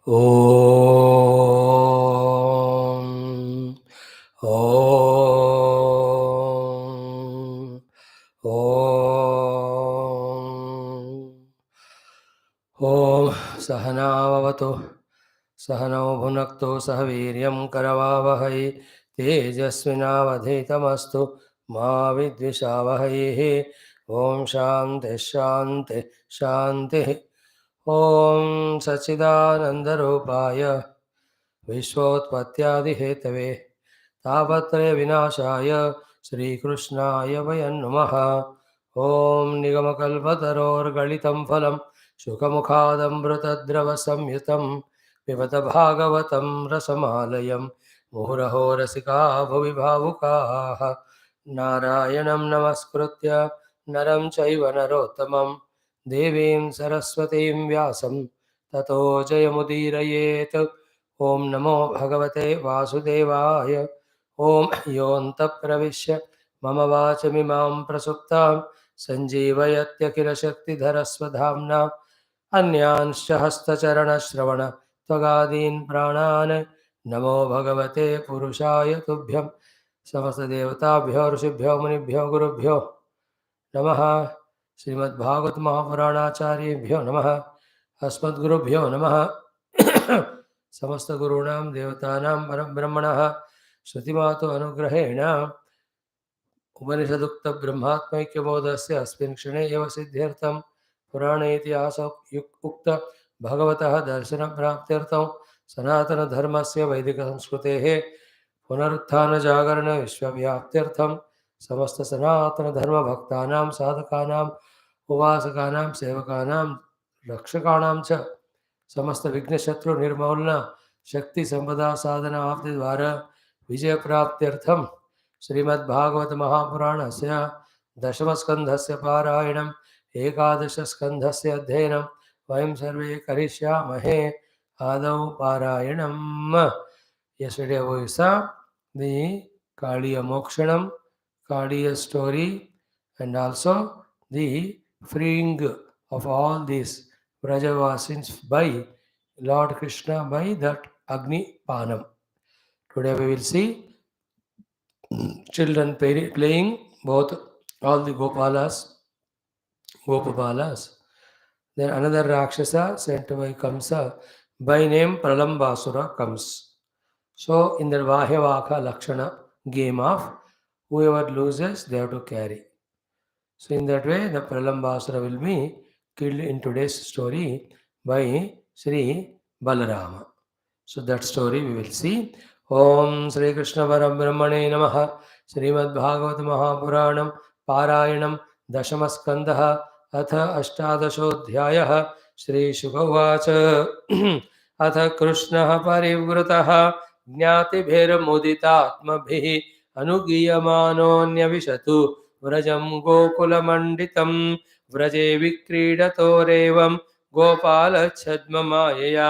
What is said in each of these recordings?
ॐ ॐ ॐ सहनाववतु सहनौ भुनक्तु सह वीर्यं करवावहै तेजस्विनावधीतमस्तु मा विद्विषावहैः ॐ शान्तिः शान्तिः शान्तिः ॐ सच्चिदानन्दरूपाय विश्वोत्पत्त्यादिहेतवे तापत्रय विनाशाय श्रीकृष्णाय वयं नमः। ॐ निगमकल्पतरोर्गलितं फलं शुकमुखादमृतद्रवसंयुतं पिबत भागवतं रसमालयं मुहुरहो रसिका भुवि भावुकाः नारायणं नमस्कृत्य नरं चैव नरोत्तमं देवीं सरस्वतीं व्यासं ततो जयमुदीरयेत्। ॐ नमो भगवते वासुदेवाय। ॐ योऽन्तः प्रविश्य मम वाचमिमां प्रसुप्तां सञ्जीवयत्यखिलशक्तिधरस्वधाम्ना अन्यांश्च हस्तचरणश्रवण त्वगादीन् प्राणान् नमो भगवते पुरुषाय तुभ्यं समस्तदेवताभ्यो ऋषिभ्यो मुनिभ्यो गुरुभ्यो नमः। श्रीमद्भागवत महापुराणाचार्येभ्यो नमः। अस्मद्गुरुभ्यो नमः। समस्त गुरूणां देवतानां परब्रह्मणः श्रुतिमातु अनुग्रहेण उपनिषदुक्त ब्रह्मात्मैक्यबोधस्य अस्मिन् क्षणे एव सिद्ध्यर्थं पुराणे इतिहास उक्त भगवतः दर्शनप्राप्त्यर्थं सनातनधर्मस्य वैदिकसंस्कृतेः पुनरुत्थानजागरण विश्वव्याप्त्यर्थं समस्त सनातनधर्मभक्तानां साधकानां उपासकानां सेवकानां रक्षकाणां च समस्त विघ्नशत्रु निर्मूलन शक्ति संपदा साधना आपति द्वारा विजय प्राप्त्यर्थम श्रीमद्भागवत महापुराणस्य दशमस्कन्धस्य पारायणम् एकादशस्कन्धस्य अध्ययनं वयं सर्वे करिष्यामहे। आदौ पारायणम्। Yesterday we saw the Kaliya Mokshanam, Kaliya story, and also the freeing of all these Vrajavasins by Lord Krishna by that Agni Panam. Today we will see children playing both all the Gopalas. Then another Rakshasa sent by Kamsa by name Pralambasura comes. So in the Vahyavaka Lakshana game of whoever loses they have to carry. So in that way the Pralambasura will be killed in today's story by Sri Balarama. So that story we will see. Om Sri Krishna Parabrahmane Namaha. Srimad Bhagavad Mahapuranam Parayanam Dashamaskandha Atha Ashtadashodhyayah Shri Shukavacha Atha Krishna Parivrataha Jnatibhiramuditaatmabhihi Anugiyamanonya Vrajam Gokulamanditam Vraje Vikridato Gopala Chadmamayaya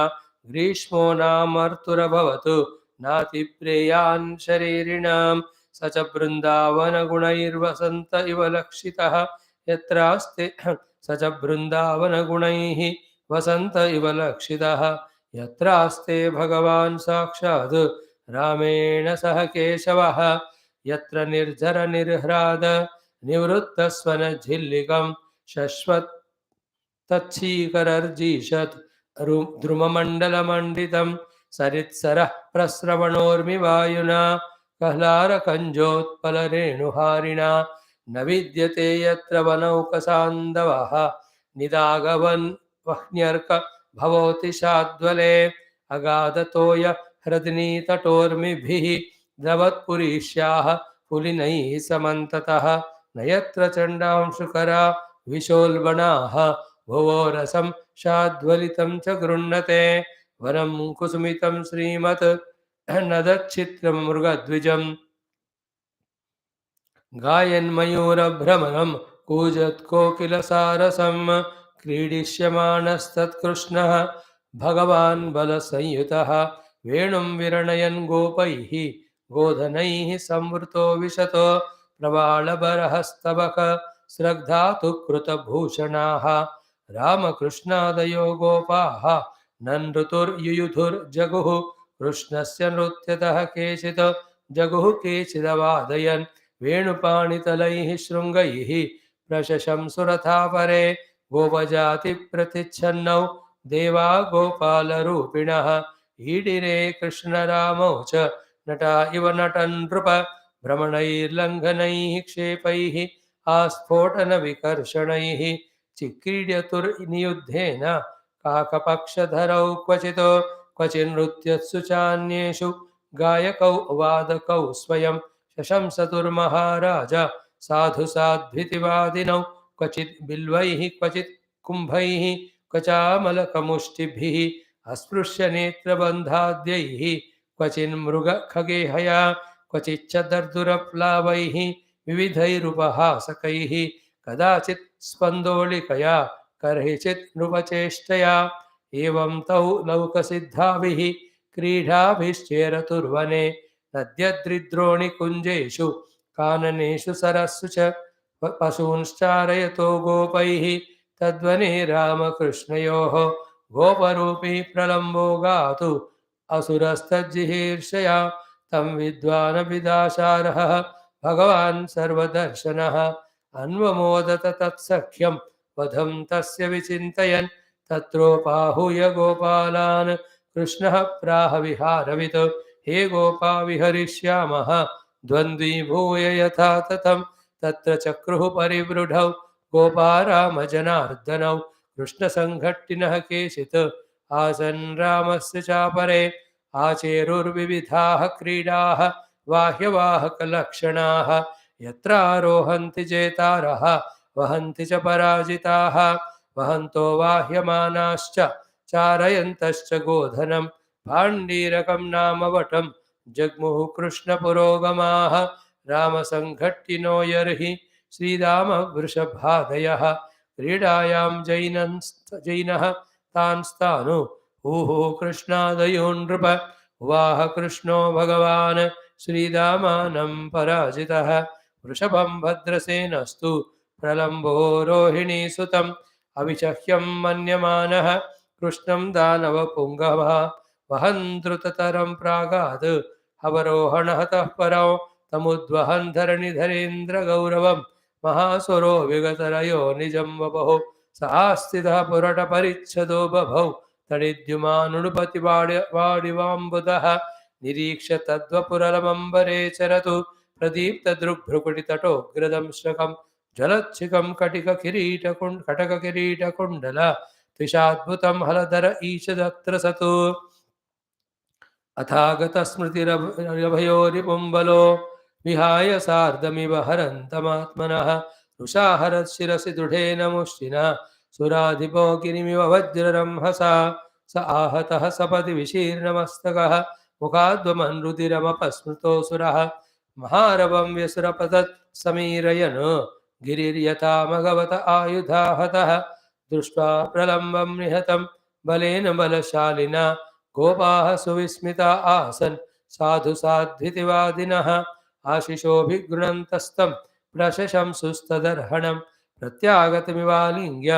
Grishmo Namartura Bhavatu Nati Preyan Sharirinam Sacha Brindavana Gunairvasanta Ivalakshitaha Yatraste Sacha Brindavana Gunaihi Vasanta Ivalakshitaha Yatraste Bhagavan Sakshad Ramena Sahakeshavaha Yatra Nirjara Nirhrada Nivrutta Svana Jhilligam Shashvat Tachikarar Drumamandalamanditam Saritsara Prasravanormi Vayuna Kahlara Kanjotpalarenuharina Navidyate Yatra Vanaukasandavaha Nidagavan Vahnyarka Bhavoti Shadvale Agadatoya Hradni Tatormi Bhihi Dravat Purishaha Pulinai Samantataha Nayatra Chandam Shukara Visholvanaha Bhuvorasam Shadvalitam cha grunnate Varam kusumitam Srimat Nadachitram Mrugadvijam Gayan Mayura Brahmanam Kujat Kokila Sarasam Kridishyamanas Krishna Bhagavan Bala Sanyutaha Venum Viranayan Gopaihi Godhanaihi Samvrto Vishato Pravala Barahastabaka Sragdhatu Kruta Bhushanaha Rama Krishna Dayo Gopaha ननृतुर्युयुधुर् जगुः कृष्णस्य नृत्यतः केचित् जगुः केचिदवादयन् वेणुपाणितलैः शृङ्गैः प्रशशंसुरथा परे गोपजातिप्रतिच्छन्नौ देवा गोपालरूपिणः ईडिरे कृष्णरामौ च नटा इव नटन् नृप भ्रमणैर्लङ्घनैः क्षेपैः आस्फोटनविकर्षणैः चिक्रीड्यतुर्नियुद्धेन काकपक्षधरौ क्वचित् क्वचिन्नृत्यत्सु चान्येषु गायकौ वादकौ स्वयं शशंसतुर्महाराज साधु साध्वितिवादिनौ क्वचित् बिल्वैः क्वचित् कुम्भैः क्वचामलकमुष्टिभिः अस्पृश्य नेत्रबन्धाद्यैः क्वचिन्मृगखगेहया क्वचिच्च दर्दुरप्लावैः विविधैरुपहासकैः कदाचित् स्पन्दोलिकया कर्हिचित् नृपचेष्टया एवं तौ लौकसिद्धाभिः क्रीडाभिश्चेरतुर्वने नद्यद्रिद्रोणिकुञ्जेषु काननेषु सरस्सु च पशूंश्चारयतो गोपैः तद्वने रामकृष्णयोः गोपरूपी प्रलम्बो गातु असुरस्तज्जिहीर्षया तं विद्वानभिदाशारः भगवान् सर्वदर्शनः अन्वमोदत तत्सख्यं वधं तस्य विचिन्तयन् तत्रोपाहूय गोपालान् कृष्णः प्राह विहारवित् हे गोपा विहरिष्यामः द्वन्द्वीभूय यथा ततं तत्र चक्रुः परिवृढौ गोपा रामजनार्दनौ कृष्णसङ्घट्टिनः केचित् आसन् रामस्य चापरे आचेरुर्विविधाः क्रीडाः बाह्यवाहकलक्षणाः यत्रारोहन्ति जेतारः वहन्ति च पराजिताः वहन्तो वाह्यमानाश्च चारयन्तश्च गोधनं भाण्डीरकं नाम वटं जग्मुः कृष्णपुरोगमाः रामसङ्घट्टिनो यर्हि श्रीरामवृषभादयः क्रीडायां जैनः तांस्तानु ऊहो कृष्णादयो नृप वाह कृष्णो भगवान् श्रीरामानं पराजितः वृषभं भद्रसेनस्तु प्रलम्बो रोहिणीसुतम् अविचह्यं मन्यमानः कृष्णं दानवपुङ्गवः वहन् द्रुततरं प्रागात् अवरोहणहतः परौ तमुद्वहन् धरणिधरेन्द्रगौरवं महासुरो विगतरयो निजं वपुः सहास्थितः पुरटपरिच्छदो बभौ तडिद्युमानुपतिवाडिवाम्बुदः निरीक्ष्य तद्वपुरलमम्बरे चरतु प्रदीप्तदृग्भ्रुकुटितटोग्रदंशकं जलच्छिखं कटककिरीटकुण्डल त्विषाद्भुतं हलधर ईशदत्र सतु अथागतस्मृतिरभयोरिपुम्बलो विहाय सार्धमिव हरन्तमात्मनः रुषाहरशिरसि दृढेन मुष्टिना सुराधिपो गिरिमिव वज्ररंहसा स आहतः सपदि विशीर्णमस्तकः मुखाद्वमन्रुतिरमपस्मृतोऽसुरः महारवं व्यसुरपतत् समीरयन् गिरिर्यथा मघवत आयुधाहतः दृष्ट्वा प्रलम्बं निहतं बलेन बलशालिना गोपाः सुविस्मिता आसन् साधु साध्वितिवादिनः आशिषोभिगृणन्तस्तं प्रशशंसुस्तदर्हणं प्रत्यागतमिवालिङ्ग्य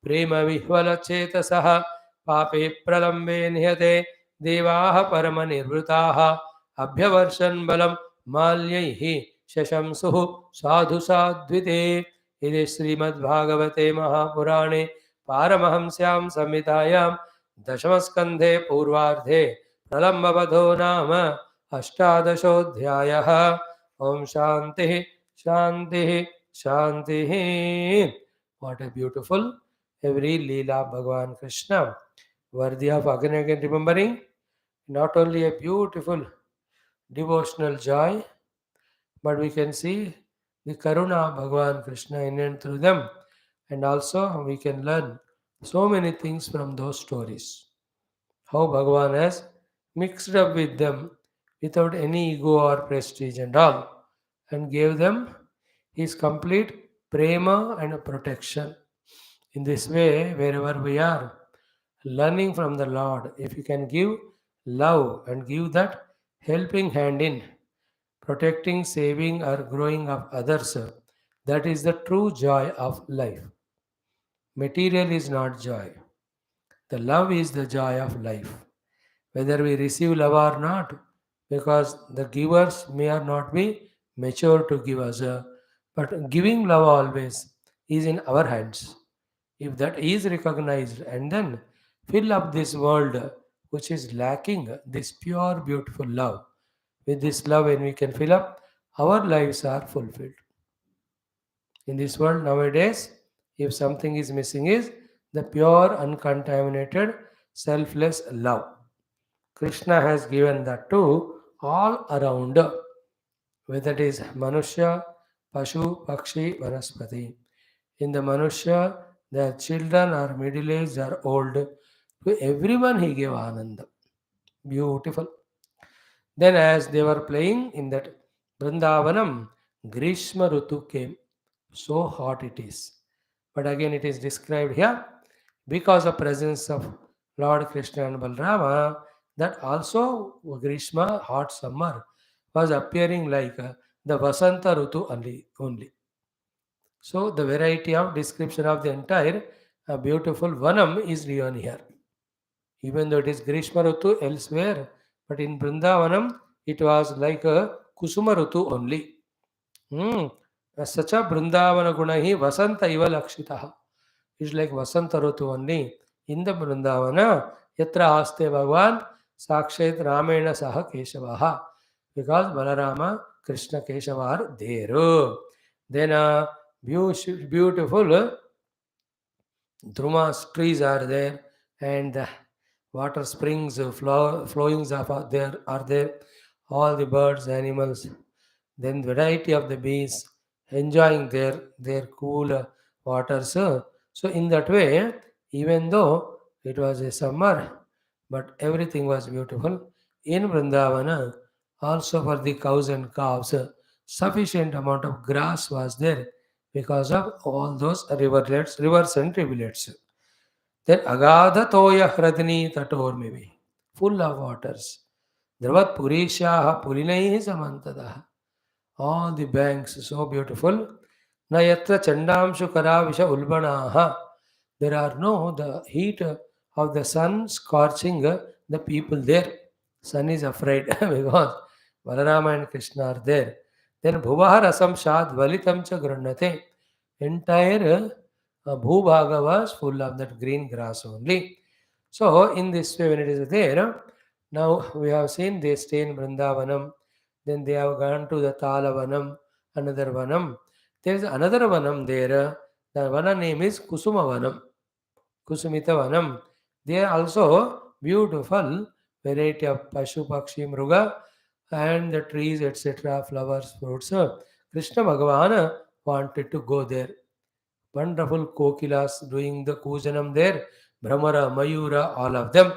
प्रेमविह्वलचेतसः पापे प्रलम्बे निहते देवाः परमनिर्वृताः अभ्यवर्षन् बलं माल्यैः शशंसुः साधु साध्विते। इति श्रीमद्भागवते महापुराणे पारमहंस्यां संहितायां दशमस्कन्धे पूर्वार्धे प्रलम्बवधो नाम अष्टादशोऽध्यायः। ओम शान्तिः शान्तिः शान्तिः। What a beautiful every Leela Bhagavan Krishna, worthy of again and again remembering. Not only a beautiful devotional joy, but we can see the Karuna Bhagavan Krishna in and through them, and also we can learn so many things from those stories. How Bhagavan has mixed up with them without any ego or prestige and all, and gave them his complete prema and protection. In this way, wherever we are, learning from the Lord, if you can give love and give that helping hand in protecting, saving, or growing of others, that is the true joy of life. Material is not joy. The love is the joy of life. Whether we receive love or not, because the givers may or not be mature to give us, but giving love always is in our hands. If that is recognized, and then fill up this world which is lacking this pure, beautiful love. With this love, when we can fill up, our lives are fulfilled. In this world nowadays, if something is missing, is the pure, uncontaminated, selfless love. Krishna has given that to all around, whether it is Manushya, Pashu, Pakshi, Vanaspati. In the Manushya, the children are middle aged or old. To everyone he gave Ananda. Beautiful. Then, as they were playing in that Vrindavanam, Grishma Rutu came. So hot it is. But again, it is described here because of presence of Lord Krishna and Balrama, that also Grishma, hot summer, was appearing like the Vasanta Rutu only. So the variety of description of the entire beautiful Vanam is given here. Even though it is Grishma Rutu elsewhere, but in Vrindavanam it was like a Kusuma Rutu only. Hmm. Sacha Vrindavana Gunahi Vasanta Iva Lakshitaha. It's like Vasanta Rutu only. In the Vrindavana, Yatra Aste Bhagwan Sakshat Ramena Saha Keshavaha. Because Balarama, Krishna Keshava are there. Then beautiful Drumas trees are there, and the water springs, flowings are there. All the birds, animals, then variety of the bees enjoying their cool waters. So in that way, even though it was a summer, but everything was beautiful. In Vrindavana, also for the cows and calves, sufficient amount of grass was there because of all those rivers and rivulets. Then Agadha Toya Hradni Tator maybe, full of waters. Dravat Purishaha Pulinai Samantada. All the banks so beautiful. Nayatra Chandamshu Karavisha Ulbanaha. There are no the heat of the sun scorching the people there. Sun is afraid because Balarama and Krishna are there. Then Bhuvaha Rasam Shad Valitam Cha Grannate. Entire Bhubhaga was full of that green grass only. So in this way when it is there, now we have seen they stay in Vrindavanam, then they have gone to the Talavanam, another Vanam. There is another Vanam there. The Vana name is Kusuma Vanam. Kusumita Vanam. They are also beautiful variety of Pashu, Pakshi, Mruga and the trees, etc., flowers, fruits. Krishna Bhagavan wanted to go there. Wonderful kokilas doing the kujanam there. Brahmara, Mayura, all of them.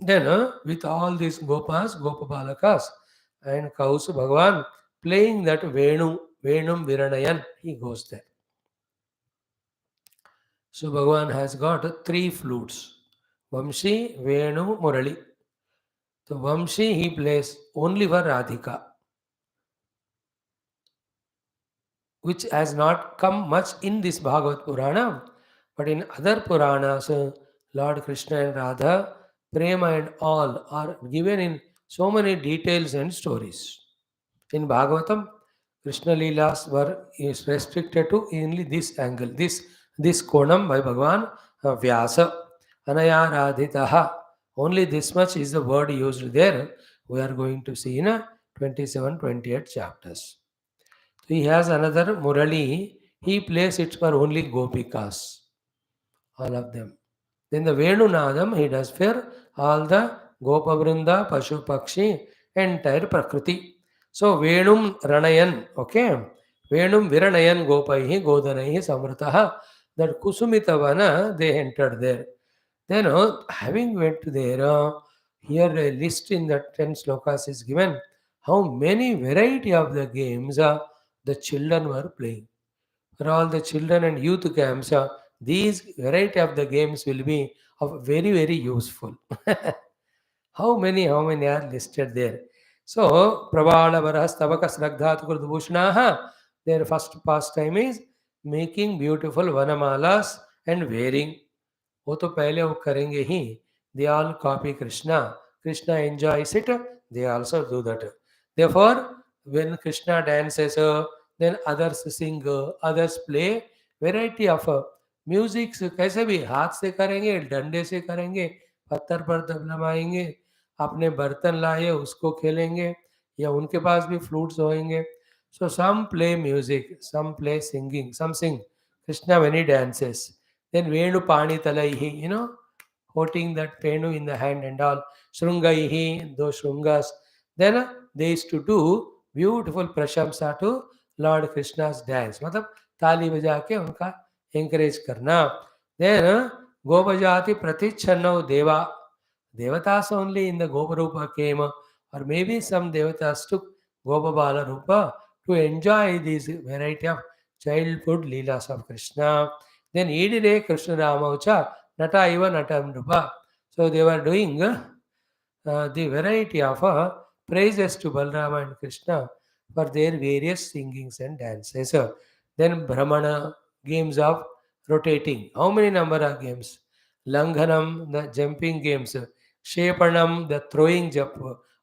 Then with all these gopas, gopapalakas and cows, Bhagavan playing that Venum Viranayan, he goes there. So Bhagavan has got three flutes. Vamshi, Venu, Murali. So Vamshi he plays only for Radhika, which has not come much in this Bhagavat Purana, but in other Puranas, Lord Krishna and Radha, Prema and all are given in so many details and stories. In Bhagavatam, Krishna Leelas were is restricted to only this angle, this konam by Bhagavan Vyasa. Anaya Radhitaha. Only this much is the word used there. We are going to see in 27-28 chapters. So he has another Murali. He plays it for only Gopikas, all of them. Then the Venunadam he does for all the Gopavrinda, Pashu Pakshi, entire Prakriti. So Venum Ranayan, okay. Venum Viranayan Gopaihi Godanaihi Samrataha. That Kusumitavana, they entered there. Then having went there, here a list in the 10 slokas is given. How many variety of the games the children were playing. For all the children and youth camps, these variety of the games will be of very, very useful. How many are listed there? So, Prabhala Varasthavaka Sragdhat Kurdubhushnaha, their first pastime is making beautiful vanamalas and wearing. वो तो पहले वो करेंगे ही. They all copy Krishna. Krishna enjoys it, they also do that. Therefore, when Krishna dances, then others sing, others play variety of music. कैसे भी हाथ से करेंगे, डंडे से करेंगे, पत्थर पर दबदबाएंगे, अपने बर्तन लाए उसको खेलेंगे, या उनके पास भी फ्लूट्स होंगे. So some play music, some play singing, some sing Krishna when he dances. Then Venu Pani Talaihi, holding that Venu in the hand and all, Shrungaihi, those Shrungas. Then they used to do beautiful prashamsa to Lord Krishna's dance. मतलब ताली बजा के उनका encourage करना. Then Gopajati Pratichannau Deva. Devatas only in the Goparupa came, or maybe some Devatas took Gopabala Rupa to enjoy these variety of childhood leelas of Krishna. Then Idire Krishna Ramaucha Nata Iva Natam Rupa. So they were doing the variety of praises to Balrama and Krishna for their various singings and dances. Then Brahmana games of rotating. How many number of games? Langhanam, the jumping games. Shepanam, the throwing jump.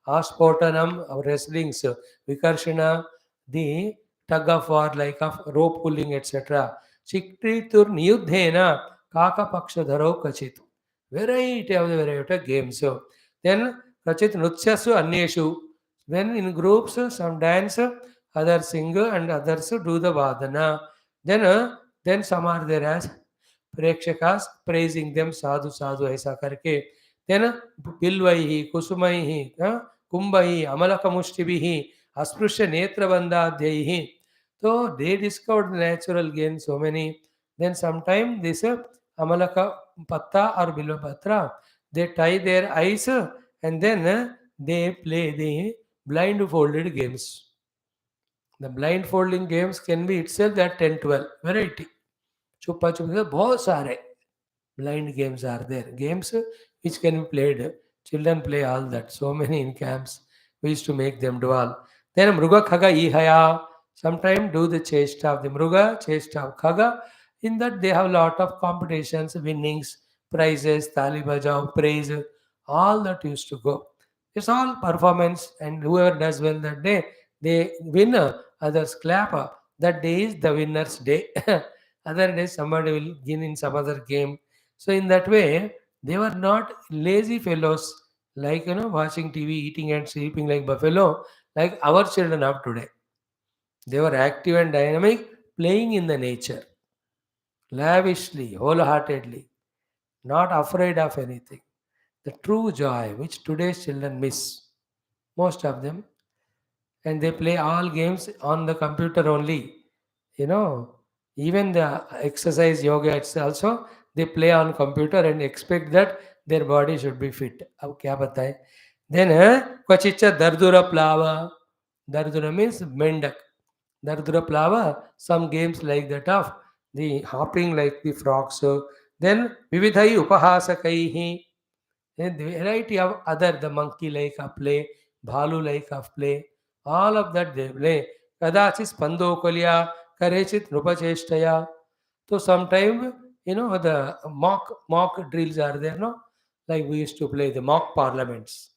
Aspotanam, wrestlings. Vikarshana, the tug of war like of rope pulling, etc. Chikritur Niyudhena, Kaka Pakshadharo Kachit. Variety of the variety of games. Then Rachit Nutsyasu Anyeshu. When in groups, some dance, others sing, and others do the Vadhana. Then some are there as प्रेक्षकास praising them साधु साधु ऐसा करके. then बिल्वैहि कुसुमैहि कुंभैहि अमलकमुष्टिभिः अस्पृश्य नेत्रबन्धाद्यैः. So they discovered natural gain so many. Then sometime this amalaka patta or bilva patra, they tie their eyes and then they play the blindfolded games. The blindfolding games can be itself that 10 12 variety. छुपा छुपी बहुत सारे blind games are there. Games which can be played. Children play all that. So many in camps. We used to make them do all. Then Mruga Khaga Ihaya. Sometimes do the chest of the Mruga, chest of Khaga. In that they have a lot of competitions, winnings, prizes, Tali Bajao, praise. All that used to go. It's all performance, and whoever does well that day, they win. Others clap. That day is the winner's day. Other day somebody will win in some other game. So in that way, they were not lazy fellows like watching TV, eating and sleeping like buffalo, like our children of today. They were active and dynamic, playing in the nature, lavishly, wholeheartedly, not afraid of anything. The true joy which today's children miss, most of them, and they play all games on the computer only. You know, even the exercise yoga it's also they play on computer and expect that their body should be fit. अब क्या बताएं? Then क्वचिच्च दर्दुर प्लावा. Dardura means mendak. Dardura plava. Some games like that of the hopping like the frogs. So then vividhai upahasakaihi. Then the variety of other the monkey like a play, bhalu like of play. All of that they play. Kadachis pandokolya, karechit nupacheshtaya. So sometime, the mock drills are there, no? Like we used to play the mock parliaments.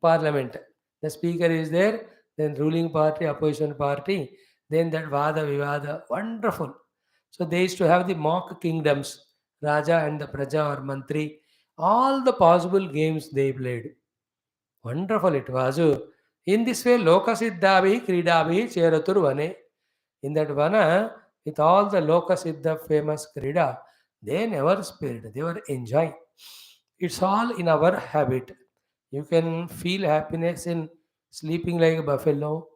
Parliament. The speaker is there, then ruling party, opposition party, then that Vada Vivada. Wonderful. So they used to have the mock kingdoms, Raja and the Praja or Mantri. All the possible games they played. Wonderful it was. In this way, Lokasiddhabhi Kridabhi Cheratur Vane. In that Vana, with all the Lokasiddha famous Krida, they never spared. They were enjoying. It's all in our habit. You can feel happiness in sleeping like a buffalo.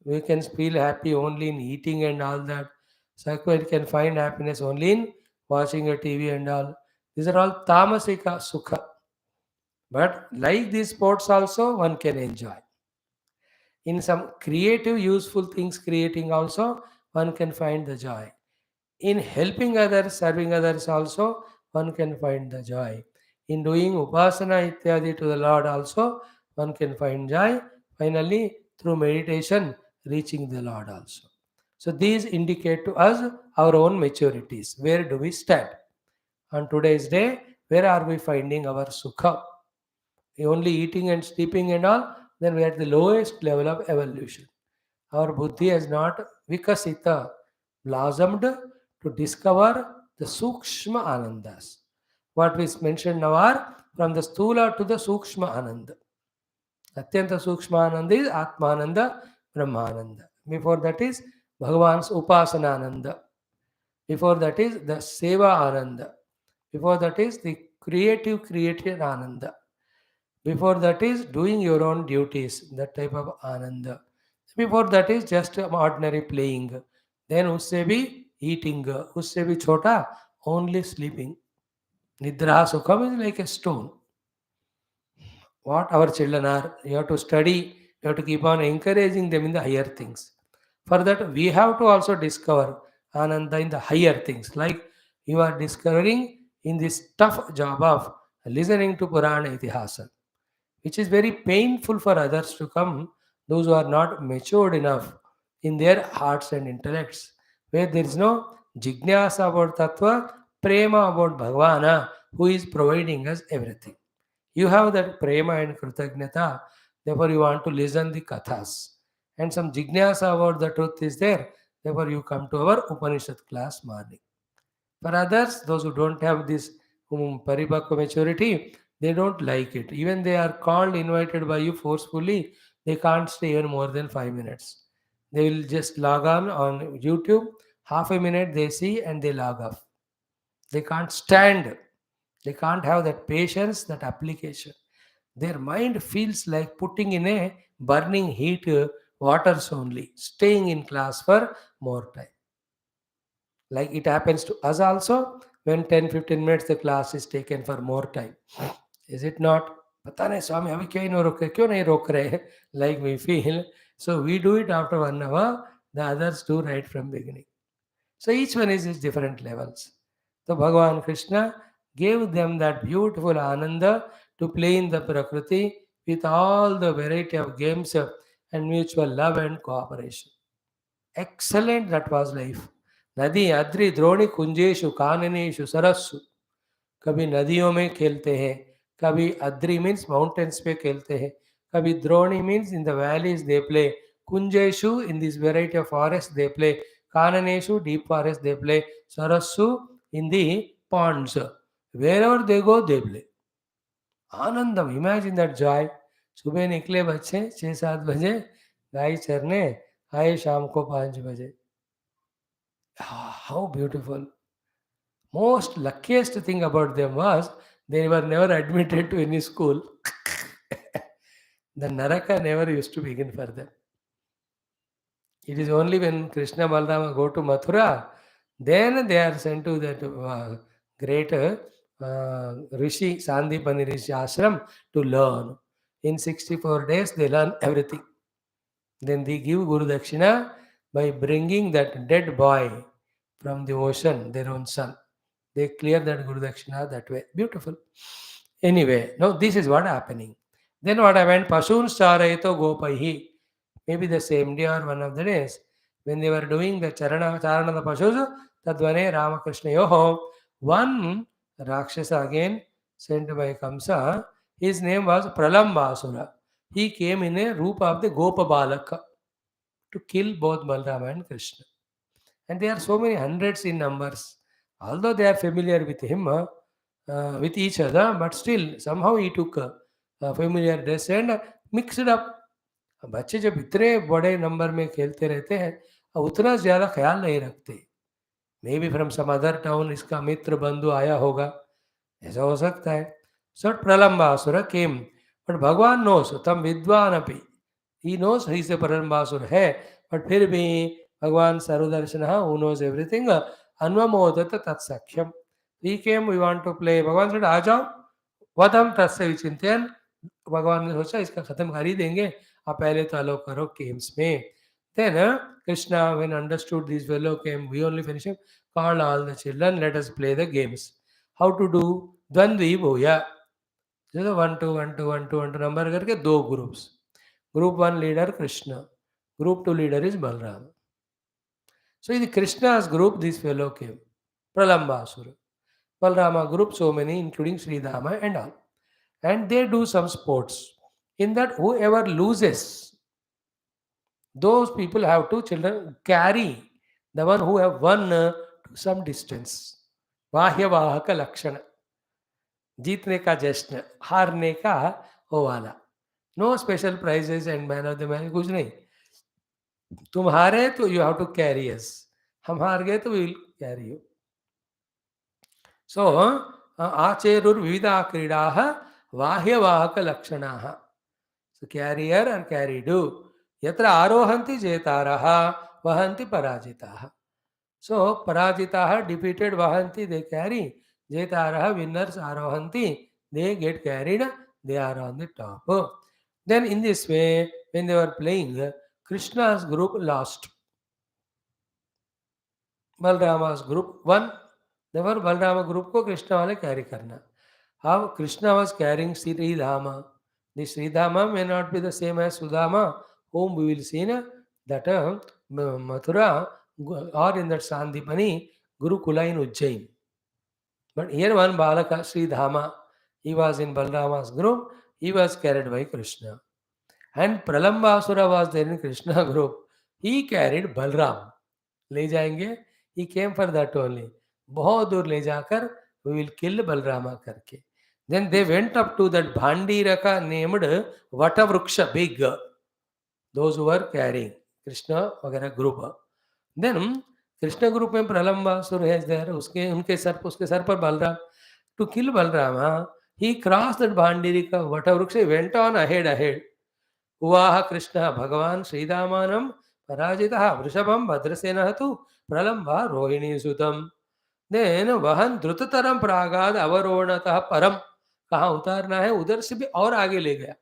We can feel happy only in eating and all that. Psycho can find happiness only in watching a TV and all. These are all tamasika sukha. But like these sports also, one can enjoy. In some creative, useful things creating also, one can find the joy. In helping others, serving others also, one can find the joy. In doing upasana ityadi to the Lord also, one can find joy. Finally, through meditation, reaching the Lord also. So these indicate to us our own maturities. Where do we stand? On today's day, where are we finding our sukha? Only eating and sleeping and all, then we are at the lowest level of evolution. Our buddhi has not vikasita, blossomed to discover the sukshma anandas. What we mentioned now are from the stula to the sukshma ananda. Atyanta sukshma ananda is atmananda, brahmananda. Before that is Bhagavan's upasana ananda. Before that is the seva ananda. Before that is the creative ananda. Before that is doing your own duties, that type of ananda. Before that is just ordinary playing. Then usse bhi eating, usse bhi chota, only sleeping. Nidra sukham is like a stone. What our children are, you have to study, you have to keep on encouraging them in the higher things. For that, we have to also discover ananda in the higher things. Like you are discovering in this tough job of listening to Purana Itihasa, which is very painful for others to come, those who are not matured enough in their hearts and intellects, where there is no jignasa about tattva, prema about Bhagavana, who is providing us everything. You have that prema and kritagnata, therefore you want to listen the kathas. And some jignasa about the truth is there, therefore you come to our Upanishad class morning. For others, those who don't have this paripakva maturity, they don't like it. Even they are called, invited by you forcefully, they can't stay even more than 5 minutes. They will just log on YouTube, half a minute they see and they log off. They can't stand. They can't have that patience, that application. Their mind feels like putting in a burning heat waters only, staying in class for more time. Like it happens to us also when 10-15 minutes the class is taken for more time. Is it not? पता नहीं स्वामी अभी क्यों नहीं रोक रहे like we feel. So we do it after 1 hour, the others do right from beginning. So each one is different levels. So Bhagavan Krishna gave them that beautiful ananda to play in the Prakriti with all the variety of games and mutual love and cooperation. Excellent that was life. नदी अद्रि द्रोणी कुंजेशु काननेशु सरस्सु. कभी नदियों में खेलते हैं, कभी अद्रि means mountains पे खेलते हैं, कभी द्रोणी means in the valleys they play, कुंजेशु in this variety of forest they play, काननेशु डीप फॉरेस्ट दे प्ले, सरस्सु in the ponds. Wherever they go, they play. आनंदम, इमेजिन दैट जॉय. सुबह निकले बच्चे 6-7 बजे गाय चरने, आए शाम को 5 बजे. How beautiful. Most luckiest thing about them was they were never admitted to any school. The Naraka never used to begin for them. It is only when Krishna Balarama go to Mathura, then they are sent to that great Rishi, Sandipani Rishi Ashram to learn. In 64 days, they learn everything. Then they give Guru Dakshina by bringing that dead boy from the ocean, their own son. They clear that Guru Dakshina that way. Beautiful. Anyway, now this is what happening. Then what happened? Pasun Saraito Gopaihi. Maybe the same day or one of the days, when they were doing the Charana the Pashus, Tadvane Ramakrishnayoho, one Rakshasa again sent by Kamsa, his name was Pralambasura. He came in a roop of the Gopa Balaka to kill both Balrama and Krishna. And there are so many hundreds in numbers. Although they are familiar with him, with each other, but still somehow he took a familiar dress and mixed it up. बच्चे जब इतने बड़े number में खेलते रहते हैं, उतना ज़्यादा ख्याल नहीं रखते. Maybe from some other town इसका मित्र बंधु आया होगा, ऐसा हो सकता है. So Pralambasura came, but Bhagavan knows, तम विद्वान अपि, ही नोस ही से प्रलंबासुर है, बट फिर भी भगवान सर्वदर्शन, हु नोस एवरीथिंग, अन्वमोदत तत्सख्यम. He came, we want to play. भगवान से आ जाओ, वदम तत्से विचिंतन. भगवान ने सोचा इसका खत्म कर ही देंगे, आप पहले तो अलो करो गेम्स में. Then Krishna, when understood this fellow came, we only finish him, called all the children, let us play the games. How to do? Dvandvi Bhoya. So 1 2 1 2 1 2 1 2 number करके 2 groups. Group 1 leader Krishna. Group 2 leader is Balram. So in the Krishna's group, this fellow came, Pralambasura. Balrama group, so many, including Sridhama and all. And they do some sports. In that, whoever loses, those people have to children carry the one who have won to some distance. Vahyavahaka lakshana. जीतने का जश्न, हारने का वो वाला. No special prizes and man of the match, कुछ नहीं. तुम हारे तो you have to carry us, हम हार गए तो we will carry you. So आचेरुर्विविधा क्रीडाः बाह्यवाहक लक्षणाः. सो कैरियर और कैरिडू. यत्र आरोहन्ति जेतारः वहन्ति पराजिताः. सो पराजिताः डिफीटेड वहन्ति, दे कैरी. जेतारः winners आरोहन्ति, they get carried, they are on the top. Then in this way, when they were playing, Krishna's group lost. Balrama's group won. Therefore, Balrama group को कृष्णा वाले carry करना. How Krishna was carrying Sridhama. The Sridhama may not be the same as Sudama, whom we will see in that Mathura or in that Sandipani Gurukula in Ujjain. But here one Balaka, Sridhama, he was in Balrama's group, he was carried by Krishna. And Pralambasura was there in Krishna group, he carried Balram. ले जाएंगे, he came for that only. बहुत दूर ले जाकर we will kill Balrama करके. Then they went up to that Bhandiraka named Vatavruksha, big. Those who were carrying Krishna वगैरह group. Then Krishna group में प्रलंबासुर है देयर, उसके उनके सर पर Balaram. To kill Balaram he cross that Bhandirika वटवृक्ष, वेंट ऑन अहेड. उवाह कृष्ण भगवान श्रीरामानं पराजितः वृषभं भद्रसेनः तु प्रलंबा रोहिणी सुतम. देन वहन द्रुततरम प्रागाद अवरोहणतः परम. कहाँ उतारना है, उधर से भी और आगे ले गया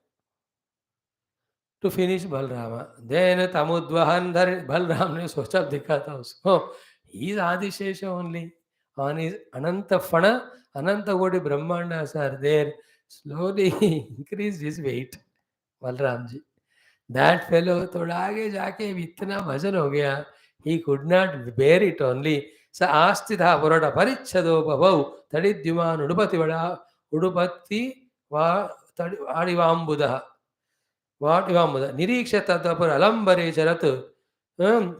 टू फिनिश बलरामा. देन तमुद्वहन धर, बलराम ने सोचा, दिखा था उसको, he is Adishesha only on his अनंत फण, अनंत कोटि ब्रह्मांड are there. Slowly increase his weight Balaram ji. That fellow थोड़ा आगे जाके इतना वजन हो गया, he could not bear it only. स आस्थिता पुरट परिच्छदो बभौ तडिद्युमान उडुपति वड़ा उडुपति वा आडिवाम्बुदः वाटिवामुद निरीक्ष तदपर अलंबरे चरत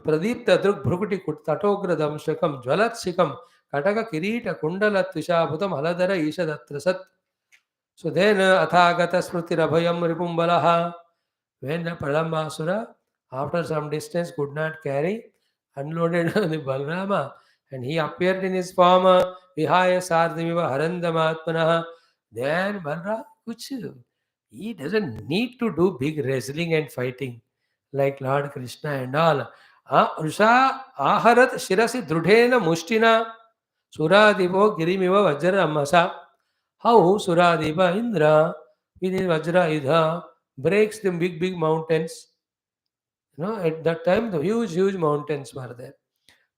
प्रदीप्त दृग् भ्रुकुटि तटोग्रदंशकम ज्वलत्सिकम कटक किरीट कुंडल त्विषाभुतम हलधर ईशदत्र सत्. So then athagata smritirabhayam ripumbalaha. When the Pralambasura, after some distance, could not carry, unloaded the Balrama, and he appeared in his form vihaya sardhimiva harandamatmanaha. Then Balrama, he doesn't need to do big wrestling and fighting like Lord Krishna and all. Rusha aharat shirasi drudhena mushtina suradivo girimiva vajramasa. How Suradiva Indra with his Vajrayudha breaks the big mountains. At that time the huge mountains were there.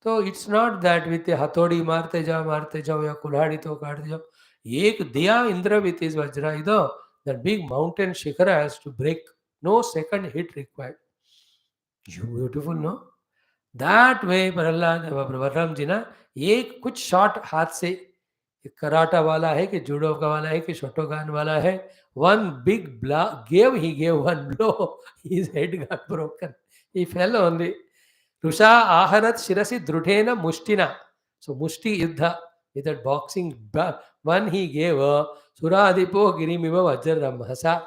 So it's not that with the Hathodi marte jao ya kulhadi to kaat jao. Ek diya Indra with his Vajrayudha, that big mountain Shikhara has to break. No second hit required. Beautiful, no? That way Prahlad Balaram ji na एक कुछ shot हाथ से, karate वाला है कि जुडो का वाला है कि शोटोगान वाला है, one big he gave one blow, his head got broken, he fell only. Rusha aharat shirasi drudhena mushtina. So mushti yuddha, with that boxing one he gave Suradipo girimiva vajramhasa,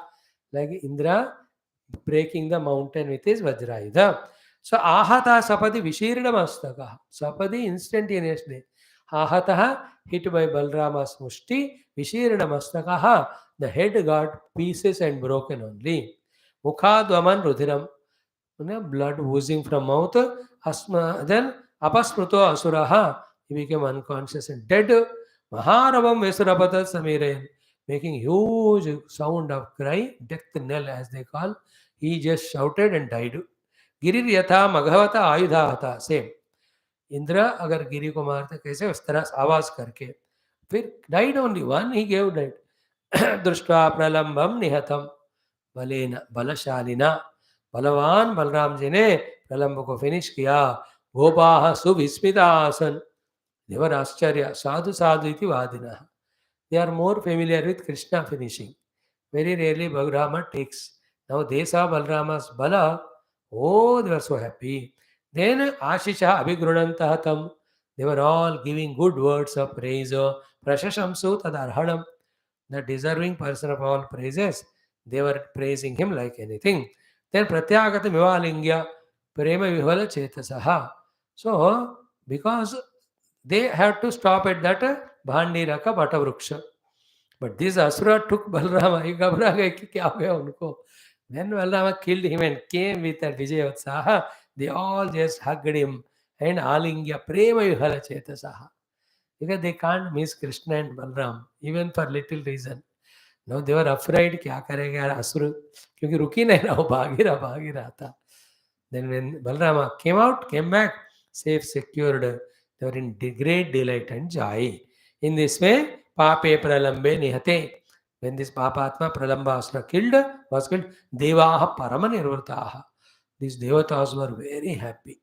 like Indra breaking the mountain with his vajrayudha. So ahata sapadi vishirnamastaka, sapadi instantaneously. Ahataha, hit by Balrama's mushti, vishirnamastakaha, the head got pieces and broken only. Mukhadvaman rudhiram, blood oozing from mouth. Asma, then apasmruto asuraha, he became unconscious and dead. Maharavam vesurapatat samiren, making huge sound of cry, death knell as they call. He just shouted and died. Girir yatha maghavata ayudhata, same. Indra अगर गिरी को मारते कैसे, उस तरह आवाज करके फिर died only one he gave died. दृष्टा प्रलंबम निहतम बलेन बलशालिना, बलवान बलराम जी ने प्रलंब को फिनिश किया. गोपाः सुविस्मितासन, They were Ascharya, Sadhu Sadhu iti Vadina. They are more familiar with Krishna finishing. Very rarely Balaram takes. Now they saw Balarama's Bala. Oh, they were so happy. Then Ashisha Abhigrunantaha tam. They were all giving good words of praise. Prashashamsu tadarhanam. The deserving person of all praises. They were praising him like anything. Then Pratyagata Mivalingya Prema Vihala Chetasaha. So, because they had to stop at that Bhandiraka Bhatavruksha. But this Asura took Balrama. He घबरा गए कि क्या हो गया उनको. Then Balrama killed him and came with a Vijayotsaha. They all just hugged him and Alingya Prema Vihala Chetasaha. Because they can't miss Krishna and Balram even for little reason. Now they were afraid क्या करेगा यार असुर क्योंकि रुकी नहीं रहा वो भाग ही रहा था. Then when Balrama came back, safe, secured, they were in great delight and joy. In this way, Pape Pralambe Nihate. When this Papatma Pralambasura was killed, Devaha Paramanirvataha. These Devatas were very happy.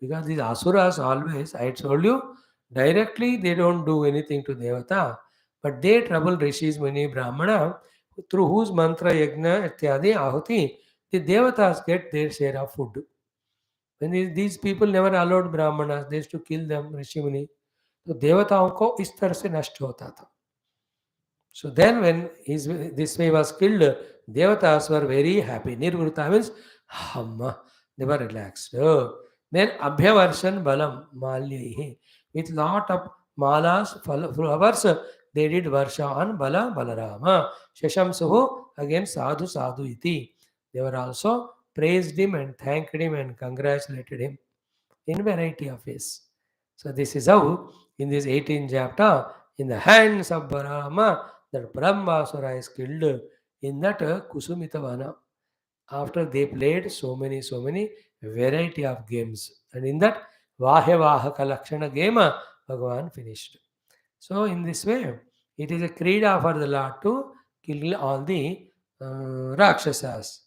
Because these Asuras always, I told you, directly they don't do anything to Devata, but they trouble Rishis, Muni, Brahmana, through whose mantra, yajna, ityadi, ahuti, the Devatas get their share of food. When these people never allowed Brahmanas, they used to kill them, Rishi Muni. तो देवताओं को इस तरह से नष्ट होता था. So then when this way was killed, Devatas were very happy. Nirvrita means Hamma. They were relaxed. Then Abhyavarshan Balam Malyahi. With lot of malas, flowers, they did Varsha on Bala Balarama. Shashamsuhu again Sadhu Sadhu iti. They were also praised him and thanked him and congratulated him in variety of ways. So this is how in this 18th chapter, in the hands of Balama, that Brahmasura is killed in that Kusumitavana. After they played so many variety of games. And in that Vahya Lakshana game, Bhagavan finished. So in this way, it is a krida for the Lord to kill all the Rakshasas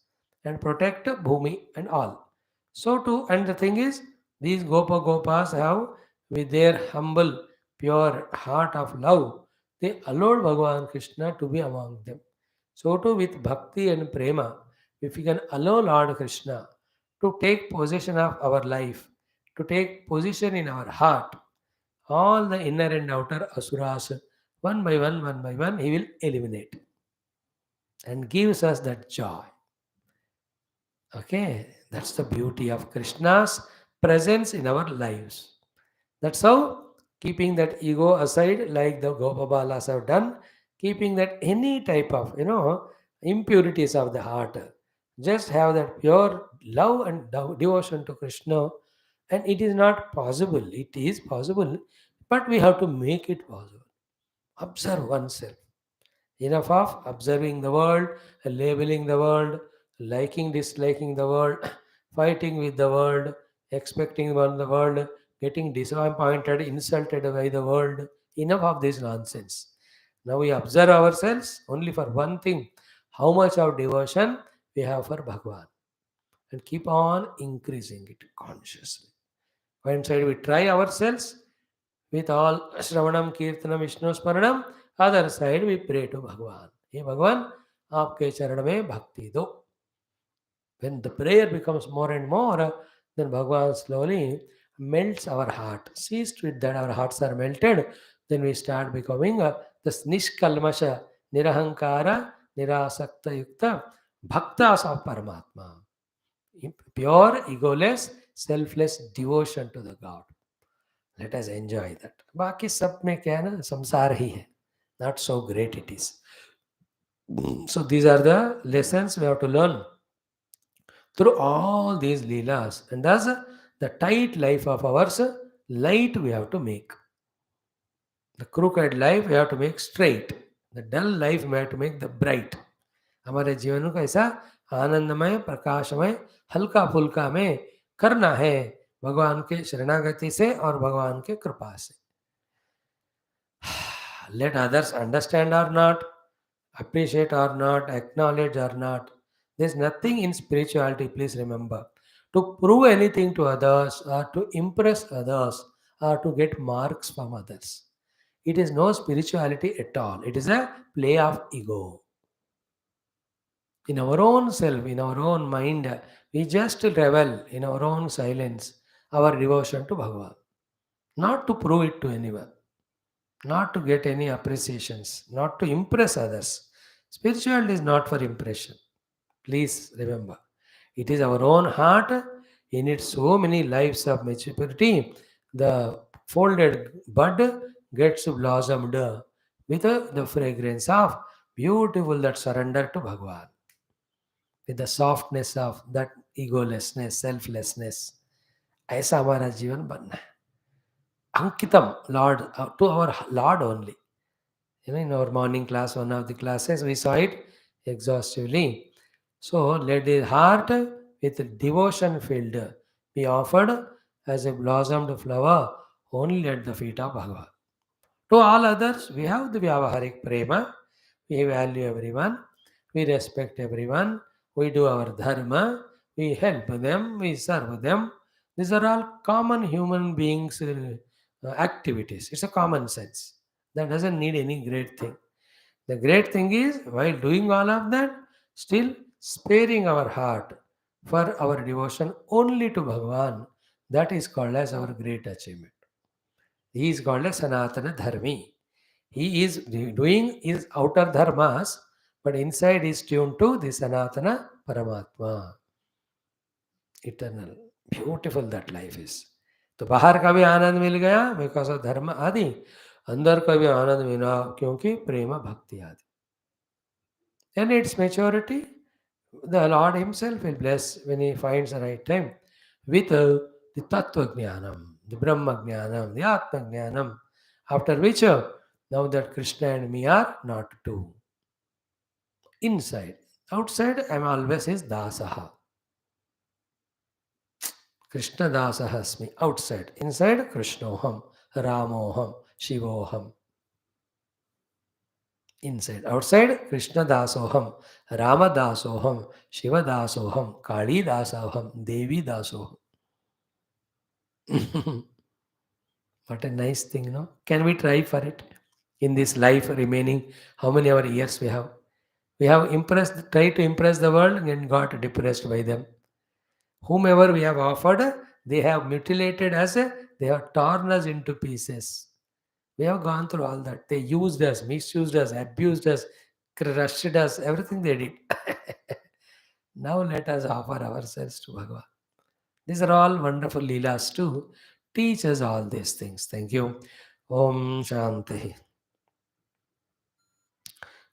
and protect Bhumi and all. So too, and the thing is, these Gopas have, with their humble, pure heart of love, they allowed Bhagavan Krishna to be among them. So too, with bhakti and prema, if we can allow Lord Krishna to take possession of our life, to take position in our heart, all the inner and outer asuras, one by one, he will eliminate and gives us that joy. Okay, that's the beauty of Krishna's presence in our lives. That's how, keeping that ego aside, like the Gopabalas have done, keeping that any type of, impurities of the heart, just have that pure love and devotion to Krishna. And it is not possible, it is possible, but we have to make it possible. Observe oneself. Enough of observing the world, labeling the world, liking, disliking the world, fighting with the world, expecting from the world, getting disappointed, insulted by the world. Enough of this nonsense. Now we observe ourselves only for one thing, how much of devotion we have for Bhagavan, and keep on increasing it consciously. One side we try ourselves with all Shravanam, Kirtanam, Vishnu Smaranam. Other side we pray to Bhagavan. Hey Bhagavan, aapke charan mein bhakti do. When the prayer becomes more and more, then Bhagavan slowly melts our heart. Seized with that, our hearts are melted. Then we start becoming the Nishkalmasha, Nirahankara, Nirasakta Yukta, Bhaktas of Paramatma. Pure, egoless, selfless devotion to the God. Let us enjoy that. बाकी सब में क्या है ना, संसार ही है. Not so great it is. So these are the lessons we have to learn through all these leelas. And thus the tight life of ours, light we have to make. The crooked life we have to make straight. The dull life we have to make the bright. हमारे जीवन को ऐसा आनंदमय, प्रकाशमय, हल्का फुल्का में करना है भगवान के शरणागति से और भगवान के कृपा से. Let others understand or not, appreciate or not, acknowledge or not. There's nothing in spirituality, please remember, to prove anything to others or to impress others or to get marks from others. It is no spirituality at all. It is a play of ego. In our own self, in our own mind, we just revel in our own silence, our devotion to Bhagavan. Not to prove it to anyone, not to get any appreciations, not to impress others. Spirituality is not for impression. Please remember, it is our own heart in its so many lives of maturity. The folded bud gets blossomed with the fragrance of beautiful that surrender to Bhagavan, with the softness of that egolessness, selflessness. ऐसा हमारा जीवन बनना है. अंकितम Lord, to our Lord only. In our morning class, one of the classes, we saw it exhaustively. So let the heart with devotion filled be offered as a blossomed flower only at the feet of Bhagavan. To all others, we have the Vyavaharik Prema. We value everyone. We respect everyone. We do our dharma. We help them. We serve them. These are all common human beings' activities. It's a common sense. That doesn't need any great thing. The great thing is, while doing all of that, still sparing our heart for our devotion only to Bhagavan. That is called as our great achievement. He is called as Sanatana Dharmi. He is doing his outer dharmas, but inside is tuned to the Sanatana Paramatma. Eternal. Beautiful that life is. तो बाहर का भी आनंद मिल गया because of धर्म आदि, अंदर का भी आनंद मिला क्योंकि प्रेम भक्ति आदि. And its maturity, the Lord Himself will bless when He finds the right time with the Tattva Jnanam, the Brahma Jnanam, the Atma Jnanam, after which now that Krishna and me are not two. Inside. Outside, I am always His Dasaha. Krishna Dasaha Asmi. Outside. Inside, Krishnoham, Ramoham, Shivoham. Inside. Outside, Krishna Dasoham, Rama Dasoham, Shiva Dasoham, Kali Dasoham, Devi Dasoham. What a nice thing, no? Can we try for it? In this life remaining, how many our years we have? We have tried to impress the world and got depressed by them. Whomever we have offered, they have mutilated us, they have torn us into pieces. We have gone through all that. They used us, misused us, abused us, crushed us, everything they did. Now let us offer ourselves to Bhagavan. These are all wonderful leelas to teach us all these things. Thank you. Om Shanti.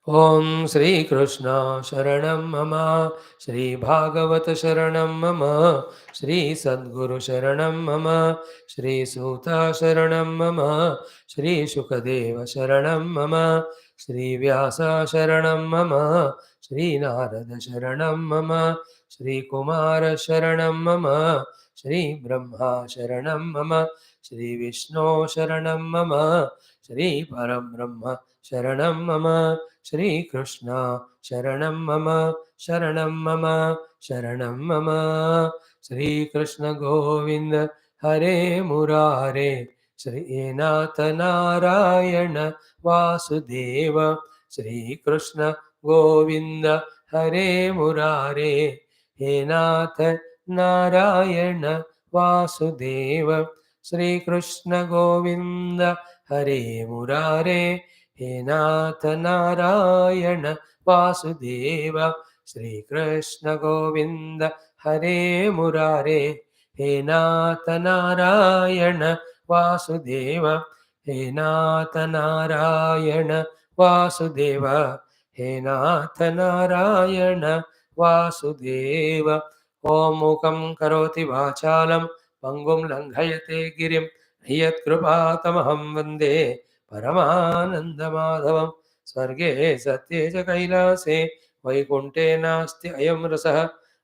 Om Sri Krishna Sharanam Mama, Sri Bhagavat Sharanam Mama, Sri Sadguru Sharanam Mama, Sri Suta Sharanam Mama, Sri Shukadeva Sharanam Mama, Sri Vyasa Sharanam Mama, Sri Narada Sharanam Mama, Sri Kumara Sharanam Mama, Sri Brahma Sharanam Mama, Sri Vishnu Sharanam Mama, Sri Param Brahma Sharanam Mama, Shri Krishna Sharanam Mama, Sharanam Mama, Sharanam Mama, Shri Krishna Govinda Hare Murare, Shri Enatha Narayana Vasudeva, Shri Krishna Govinda Hare Murare, Enatha Narayana Vasudeva, Shri Krishna Govinda Hare Murare, He Nath Narayana Vasudeva, Sri Krishna Govinda Hare Murare, He Nath Narayana Vasudeva, He Nath Narayana Vasudeva, He Nath Narayana Vasudeva. Om Mukam Karoti Vachalam Pangum Langhayate Girim Yat Krupatamaham Vande परमानन्दमाधवं स्वर्गे सत्ये च कैलासे वैकुण्ठे नास्ति अयं रसः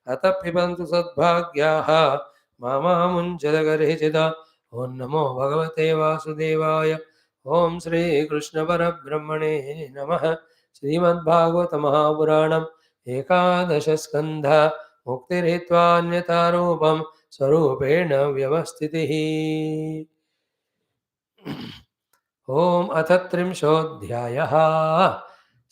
अतः पिबन्तु सद्भाग्याः मामामुञ्चदगर्हिचिदा. ॐ नमो भगवते वासुदेवाय. ॐ श्रीकृष्णपरब्रह्मणे नमः. श्रीमद्भागवत महापुराणम् एकादशस्कन्ध मुक्तिरहित्वा अन्यथा रूपं स्वरूपेण व्यवस्थितिः. Om Atatrimshodhyayah.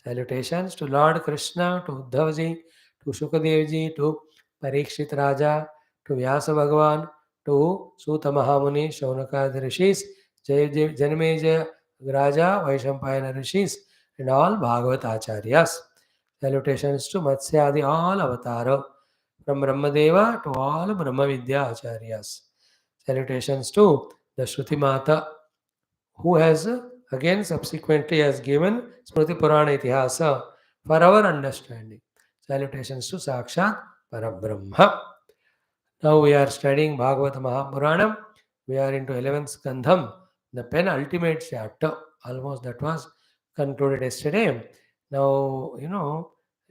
Salutations to Lord Krishna, to Uddhavji, to Shukadevji, to Parikshit Raja, to Vyasa Bhagavan, to Suta Mahamuni, Shaunakad Rishis, Janmeja Raja, Vaishampayana Rishis, and all Bhagavat Acharyas. Salutations to Matsyadi, all Avatara, from Brahmadeva to all Brahma Vidya Acharyas. Salutations to the Shruti Mata, who has again subsequently has given Smriti Purana Itihasa for our understanding. Salutations to Sakshat Parabrahma. Now we are studying Bhagavata Mahapuranam. We are into 11th Skandham, the penultimate chapter. Almost that was concluded yesterday. Now,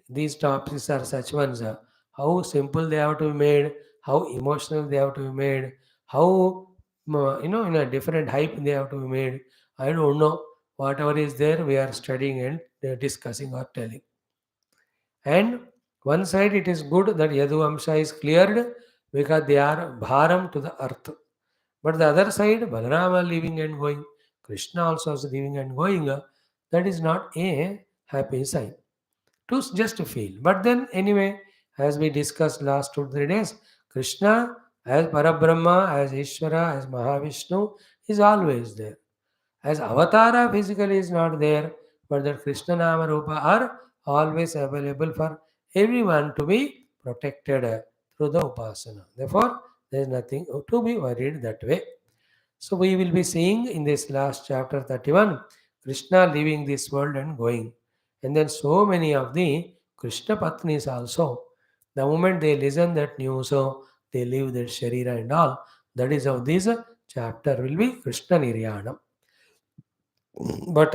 these topics are such ones. How simple they have to be made, how emotional they have to be made, how, in a different hype they have to be made. I don't know. Whatever is there, we are studying and discussing or telling. And one side it is good that Yadu Amsha is cleared because they are bharam to the earth. But the other side, Balarama living and going, Krishna also is living and going, that is not a happy sign. To just to feel. But then anyway, as we discussed last 2-3 days, Krishna as Parabrahma, as Ishvara, as Mahavishnu is always there. As Avatara physically is not there, but the Krishna Nama Rupa are always available for everyone to be protected through the Upasana. Therefore, there is nothing to be worried that way. So we will be seeing in this last chapter 31, Krishna leaving this world and going. And then so many of the Krishna Patnis also, the moment they listen that news, so they leave their Sharira and all. That is how this chapter will be Krishna Niryanam. But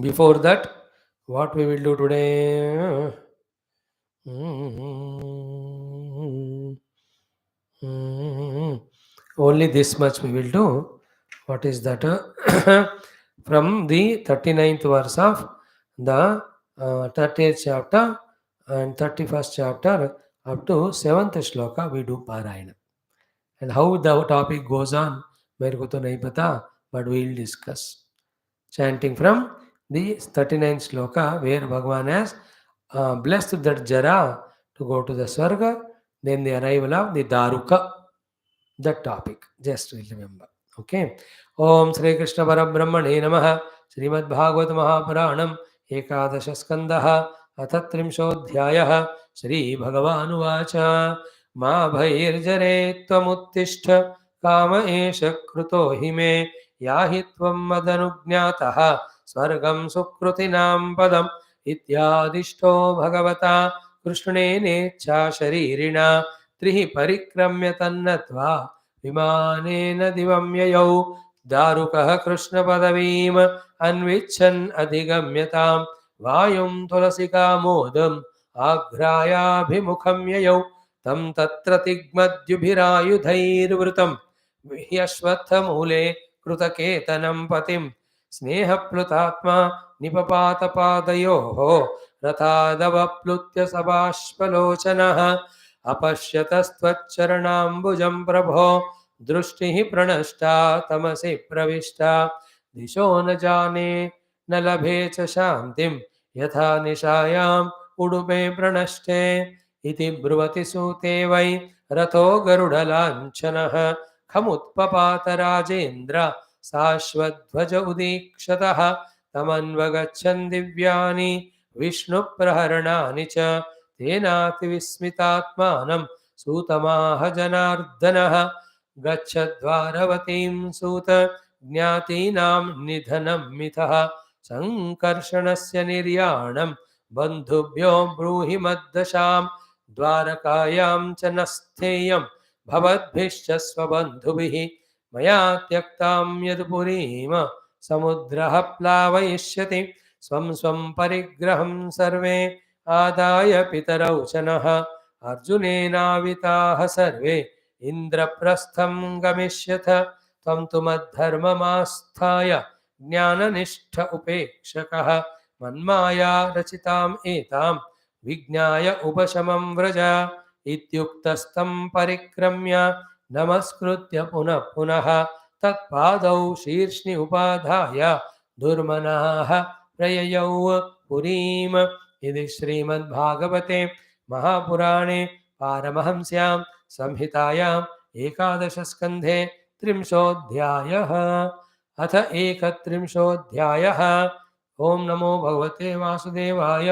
before that, what we will do today? Only this much we will do. What is that? From the 39th verse of the 30th chapter and 31st chapter up to 7th shloka we do Parayana. And how the topic goes on, मेरे को तो नहीं पता, but we will discuss. Chanting from the 39th shloka where Bhagavan has blessed that Jara to go to the Swarga, then the arrival of the Daruka, that topic. Just will remember. Okay. Om Sri Krishna Parabrahmane Namaha. Srimad Bhagavata Mahapuranam Ekadasha Skandaha Atatrimshodhyayah Sri Bhagavan Vacha Ma Bhairjare Tvamuttishta Kama Esha Kruto Hime Yahi Tvam Madanujñataha Swargam Sukrutinam Padam Ityadishto Bhagavata Krishnene Sharirina Trihi Parikramya Tannatva Vimanena Divam Yayau Darukah Krishna Padavim Anvichan Adhigamyatam Vayum Tulasika Modam Agraya Bhimukham Yayau Tam Tatratigmadyubhirayudhairvrutam Vyashvathamule Krutaketanam Patim Snehaplutatma Nipapatapadayoho Rathadavaplutya Sabashpalochanaha अपश्यतस्त्वच्चरणाम्बुजं प्रभो दृष्टिः प्रणष्टा तमसि प्रविष्टा दिशो न जाने न लभे च शान्तिं यथा निशायाम् उडुपे प्रणष्टे इति ब्रुवति सूते वै रथो गरुडलाञ्छनः खमुत्पपात राजेन्द्र शाश्वध्वज उदीक्षतः तमन्वगच्छन् दिव्यानि विष्णुप्रहरणानि च तेनातिविस्मितात्मानं सूतमाह जनार्दनः गच्छद्वारवतीं सूत ज्ञातीनां निधनं मिथः सङ्कर्षणस्य निर्याणं बन्धुभ्यो ब्रूहि मद्दशां द्वारकायां च न स्थेयं भवद्भिश्च स्वबन्धुभिः मया त्यक्तां यदुपुरीम समुद्रः प्लावयिष्यति स्वं स्वं परिग्रहं सर्वे आदाय पितरौ च नः अर्जुनेनाविताः सर्वे इन्द्रप्रस्थं गमिष्यथ त्वं तु मद्धर्ममास्थाय ज्ञाननिष्ठ उपेक्षकः मन्माया रचिताम् एतां विज्ञाय उपशमं व्रज इत्युक्तस्तं परिक्रम्य नमस्कृत्य पुनः पुनः तत्पादौ शीर्ष्णि उपाधाय दुर्मनाः प्रययौ पुरीम्। इति श्रीमद्भागवते महापुराणे पारमहंस्यां संहितायाम् एकादशस्कन्धे 30ोऽध्यायः। अथ 31ोऽध्यायः। ओम नमो भगवते वासुदेवाय।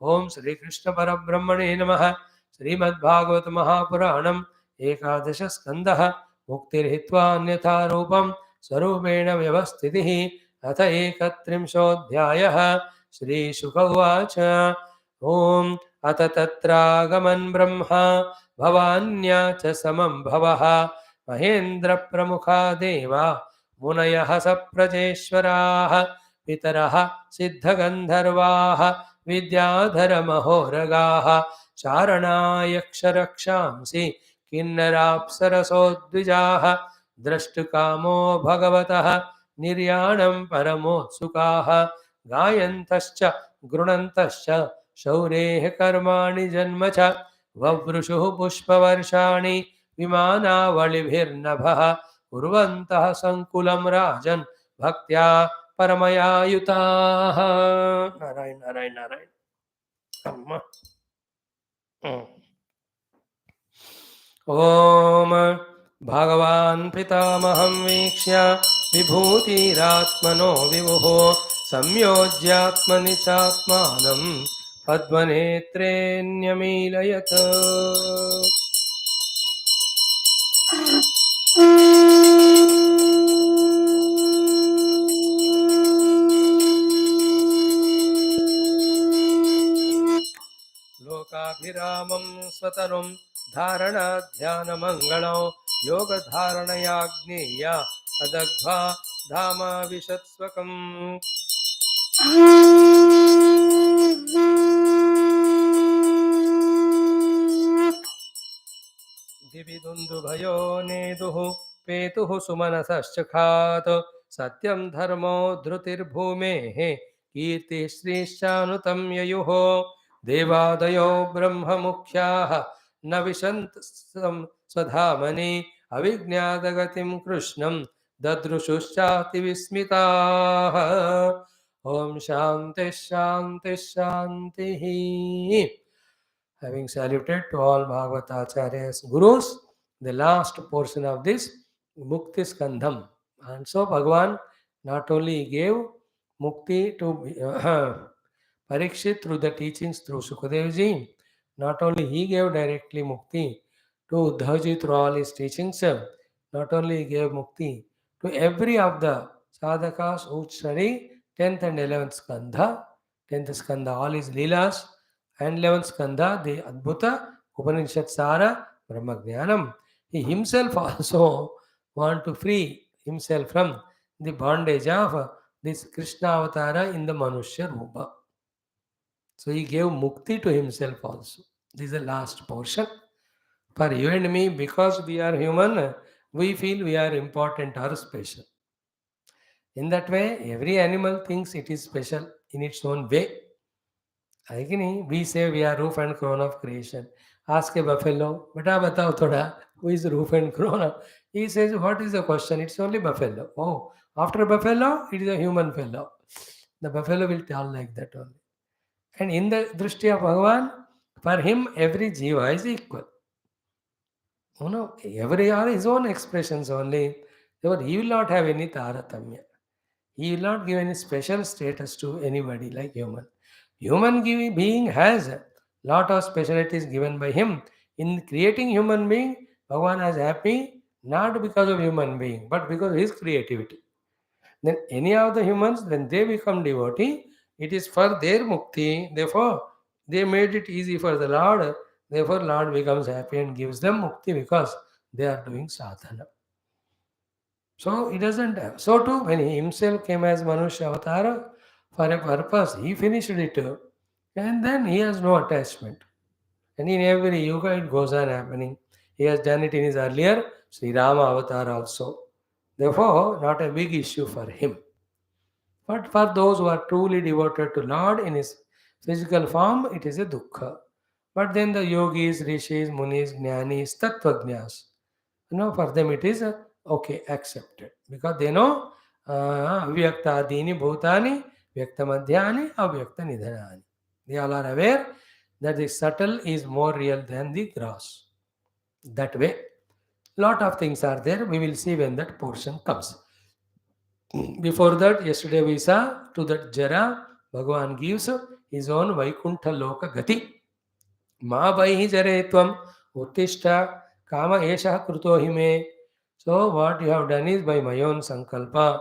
ओम श्रीकृष्ण परब्रह्मणे नमः। श्रीमद्भागवत महापुराणम् एकादश स्कंदः मुक्तिर्हित्वा अन्यथा रूपं स्वरूपेण व्यवस्थितिः। अथ 31ोऽध्यायः। श्रीशुक उवाच ओम अथ तत्रागमन् ब्रह्मा भवान्या च समं भवः महेन्द्र प्रमुखा देवा मुनयः सप्रजेश्वराः पितरः सिद्धगन्धर्वाः विद्याधरमहोरगाः चारणायक्षरक्षांसि किन्नराप्सरसोद्विजाः द्रष्टुकामो भगवतः निर्याणं परमोत्सुकाः गायन्तश्च गृणन्तश्च शौरेः कर्माणि जन्म च ववृषुः पुष्पवर्षाणि विमानावलिभिर्नभः कुर्वन्तः संकुलं राजन् भक्त्या परमयायुताः। नारायण नारायण नारायण। अम्मा। ओम भगवान् पितामहं वीक्ष्य विभूतिरात्मनो विभुः संयोज्यात्मनि चात्मानं पद्मनेत्रेऽन्यमीलयत्। लोकाभिरामं स्वतनुं धारणाध्यानमङ्गलौ योगधारणया ज्ञेया तदग्ध्वा धामा विशत्स्वकम्। दिवि दुन्दुभयो नेदुः पेतुः सुमनसश्चखात् सत्यं धर्मो धृतिर्भूमेः कीर्तिः श्रीश्चानुतं ययुः। देवादयो ब्रह्ममुख्याः न विशन्त स्वधामनि अविज्ञातगतिं कृष्णं ददृशुश्चातिविस्मिताः। ओम शांति शांति शांतिः। Having saluted to all Bhagavatacharyas Gurus, the last portion of this Mukti Skandham. And so Bhagavan not only gave Mukti to Parikshit through the teachings through Sukadev ji, not only he gave directly Mukti to Uddhavji through all his teachings, not only he gave Mukti to every of the sadhakas who study 10th and 11th Skandha, 10th Skandha, all his Leelas, and 11th Skandha, the Adbhuta Upanishad Sara Brahmajnanam. He himself also want to free himself from the bondage of this Krishna Avatara in the Manushya Rupa. So he gave mukti to himself also. This is the last portion. For you and me, because we are human, we feel we are important or special. In that way, every animal thinks it is special in its own way. We say we are roof and crown of creation. Ask a buffalo, beta batao thoda, who is roof and crown? He says, what is the question? It's only buffalo. Oh, after buffalo, it is a human fellow. The buffalo will tell like that only. And in the drishti of Bhagavan, for him, every jiva is equal. Every are his own expressions only. Therefore, he will not have any taratamya. He will not give any special status to anybody like human. Human being has a lot of specialties given by him. In creating human being, Bhagavan is happy not because of human being, but because of his creativity. Then any of the humans, when they become devotee, it is for their mukti. Therefore, they made it easy for the Lord. Therefore, Lord becomes happy and gives them mukti because they are doing sadhana. So he doesn't have. So too, when he himself came as Manusya Avatara for a purpose, he finished it, and then he has no attachment. And in every yuga, it goes on happening. He has done it in his earlier Sri Rama Avatar also. Therefore, not a big issue for him. But for those who are truly devoted to Lord in his physical form, it is a dukkha. But then the yogis, rishis, munis, jnanis, tattvajnas, For them it is okay, accepted, because they know Avyaktadini Bhutani, Vyaktamadhyani, Avyakta Nidhanani. They all are aware that the subtle is more real than the gross. That way, lot of things are there. We will see when that portion comes. Before that, yesterday we saw to that Jara, Bhagavan gives his own Vaikuntha Loka Gati. Ma bhaihi jare tvam uttishta kama esha kruto hime. So what you have done is by my own sankalpa.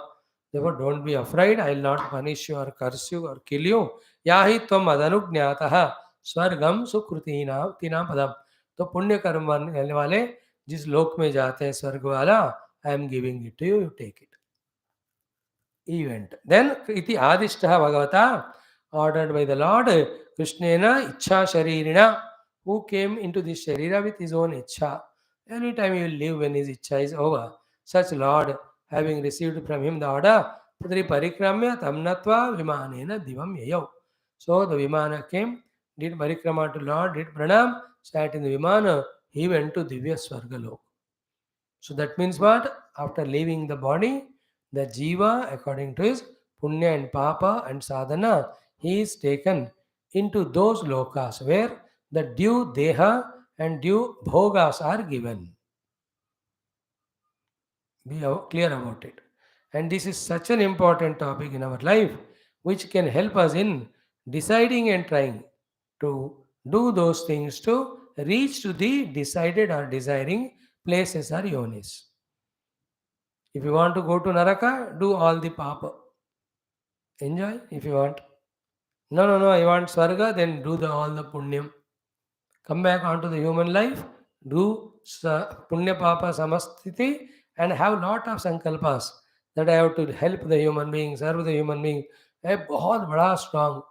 Therefore don't be afraid. I will not punish you or curse you or kill you. Yahi tvam adanujñataha स्वर्गम सुकृतिना तीना पदम. तो पुण्य कर्म करने वाले जिस लोक में जाते हैं स्वर्ग वाला, I am giving it to you, you take it. Event. Then iti adishtaha Bhagavata, ordered by the Lord, Krishnena Ichha Sharirina, who came into this Sharira with his own Ichha. Anytime he will live when his Ichha is over. Such Lord, having received from him the order, Putri Parikramya Tamnatva Vimanena Divam Yayav. So the Vimana came, did Parikrama to Lord, did Pranam, sat in the Vimana, he went to Divya Swargalok. So that means what? After leaving the body, the jiva, according to his punya and papa and sadhana, he is taken into those lokas where the due deha and due bhogas are given. Be clear about it. And this is such an important topic in our life, which can help us in deciding and trying to do those things to reach to the decided or desiring places or yonis. If you want to go to Naraka, do all the papa. Enjoy if you want. No, I want Swarga, then do all the Punyam. Come back onto the human life, do Punya Papa Samastiti, and have lot of Sankalpas that I have to help the human being, serve the human being. A bahut bada strong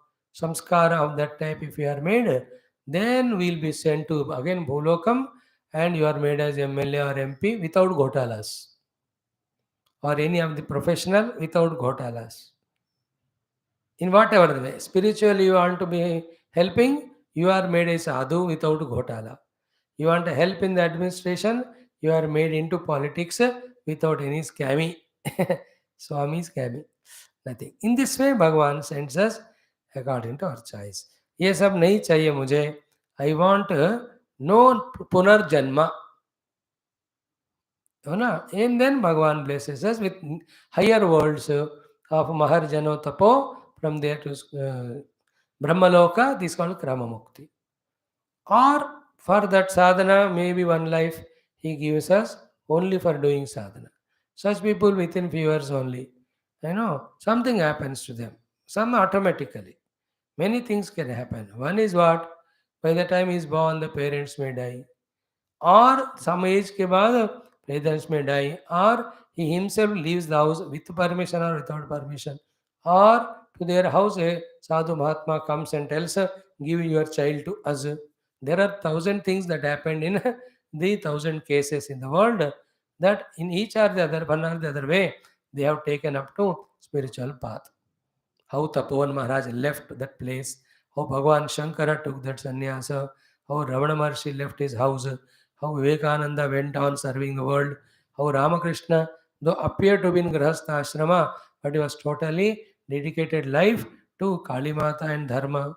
samskara of that type if you are made, then we will be sent to again Bhulokam, and you are made as MLA or MP without Ghotalas. Or any of the professional without ghotalas. In whatever the way, spiritually you want to be helping, you are made a sadhu without ghotala. You want to help in the administration, you are made into politics without any scammy. Swami scammy. Nothing. In this way, Bhagavan sends us according to our choice. ये सब नहीं चाहिए मुझे. I want no punarjanma. And then Bhagavan blesses us with higher worlds of Maharjano Tapo, from there to Brahmaloka, this is called Krama Mukti. Or for that sadhana, maybe one life he gives us only for doing sadhana. Such people within few years only, something happens to them. Some automatically. Many things can happen. One is what? By the time he is born, the parents may die. Or some age के बाद parents may die, or he himself leaves the house with permission or without permission, or to their house a sadhu mahatma comes and tells, give your child to us. There are 1,000 things that happened in the 1,000 cases in the world, that in each or the other one or the other way they have taken up to spiritual path. How Tapovan Maharaj left that place, how Bhagavan Shankara took that sannyasa, how Ravana Maharshi left his house, how Vivekananda went on serving the world, how Ramakrishna, though appeared to be in Grahastha Ashrama, but he was totally dedicated life to Kali Mata and Dharma.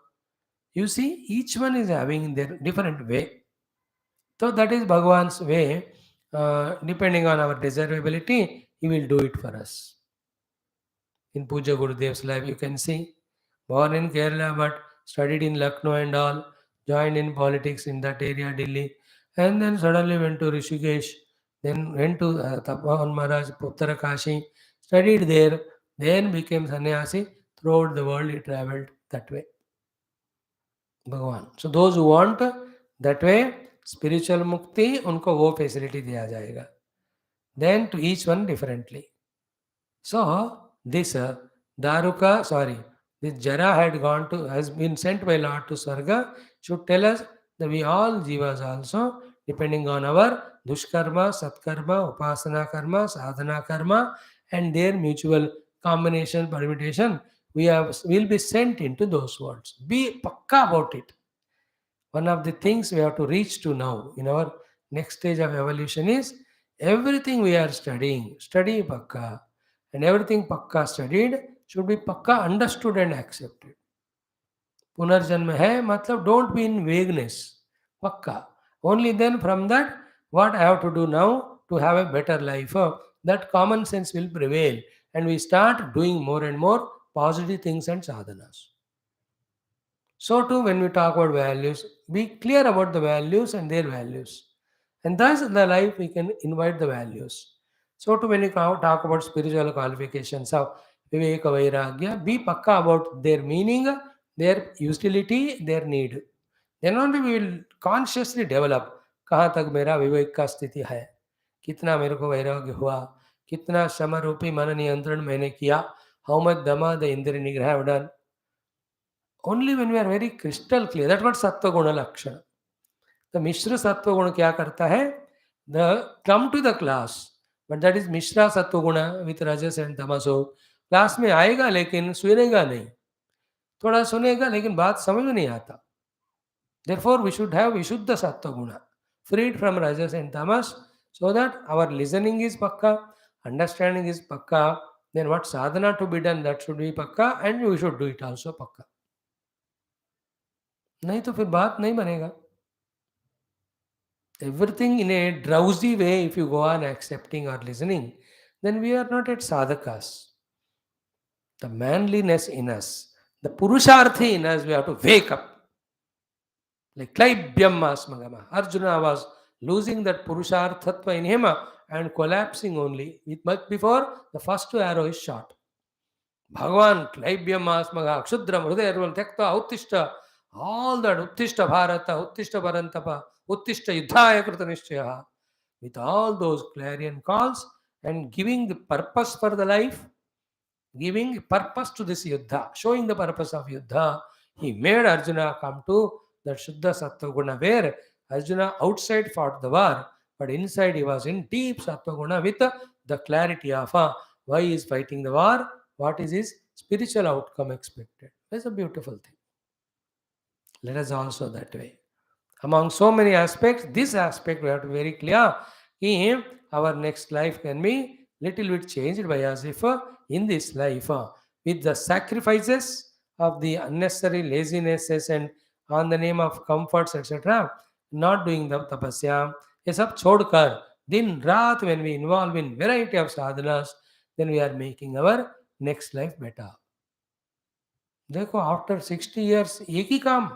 You see, each one is having their different way. So that is Bhagavan's way. Depending on our desirability, he will do it for us. In Puja Gurudev's life, you can see, born in Kerala but studied in Lucknow and all, joined in politics in that area, Delhi, and then suddenly went to Rishikesh, then went to Tapovan Maharaj, Uttarakashi, studied there, then became sannyasi. Throughout the world, he traveled that way. Bhagavan. So those who want that way, spiritual mukti, unko wo facility diya jayega. Then to each one differently. So this this Jara has been sent by Lord to Swarga, should tell us that we all jivas also, depending on our dushkarma, satkarma, upasana karma, sadhana karma, and their mutual combination, permutation, will be sent into those worlds. Be pakka about it. One of the things we have to reach to now in our next stage of evolution is Everything we are studying, study pakka. And everything pakka studied should be pakka understood and accepted. पुनर्जन्म है मतलब don't be in vagueness. Pakka. Only then from that, what I have to do now to have a better life, that common sense will prevail and we start doing more and more positive things and sadhanas. So too when we talk about values, be clear about the values and their values. And thus in the life we can invite the values. So too when we talk about spiritual qualifications of Viveka Vairagya, be pakka about their meaning, their utility, their need. Then only we will consciously develop कहाँ तक मेरा विवेक का स्थिति है, कितना मेरे को वैराग्य हुआ, कितना समरूपी मन नियंत्रण मैंने किया, how much dhamma the indriya nigraha have done. Only when we are very crystal clear, that's what sattva guna lakshana. The mishra sattva guna क्या करता है, the come to the class, but that is mishra sattva guna with rajas and tamaso. Class में आएगा लेकिन सुनेगा नहीं, थोड़ा सुनेगा लेकिन बात समझ में नहीं आता. Therefore, we should have Vishuddha Sattva Guna, freed from Rajas and Tamas, so that our listening is pakka, understanding is pakka, then what sadhana to be done, that should be pakka, and we should do it also pakka. नहीं तो फिर बात नहीं बनेगा. Everything in a drowsy way, if you go on accepting or listening, then we are not at sadhakas. The manliness in us, the purusharthi in us, we have to wake up. Like Klaibyam Asmagama. Arjuna was losing that Purusharthatva in him and collapsing only with much before the first arrow is shot. Bhagavan Klaibyam Asmaga Kshudram Hridayarval Tekta Uttishta, all that Uttishta Bharata, Uttishta Parantapa, Uttishta Yuddhaya Kritanishchaya, with all those clarion calls and giving the purpose for the life, giving purpose to this Yuddha, showing the purpose of Yuddha, he made Arjuna come to that Shuddha Sattva Guna, where Arjuna outside fought the war, but inside he was in deep Sattva Guna with the clarity of why he is fighting the war, what is his spiritual outcome expected. That's a beautiful thing. Let us also that way. Among so many aspects, this aspect we have to be very clear. Our next life can be little bit changed by us if in this life, with the sacrifices of the unnecessary lazinesses and on the name of comforts, etc., not doing the tapasya, ये सब छोड़कर दिन रात when we involve in variety of sadhanas, then we are making our next life better. देखो after 60 years एक ही काम,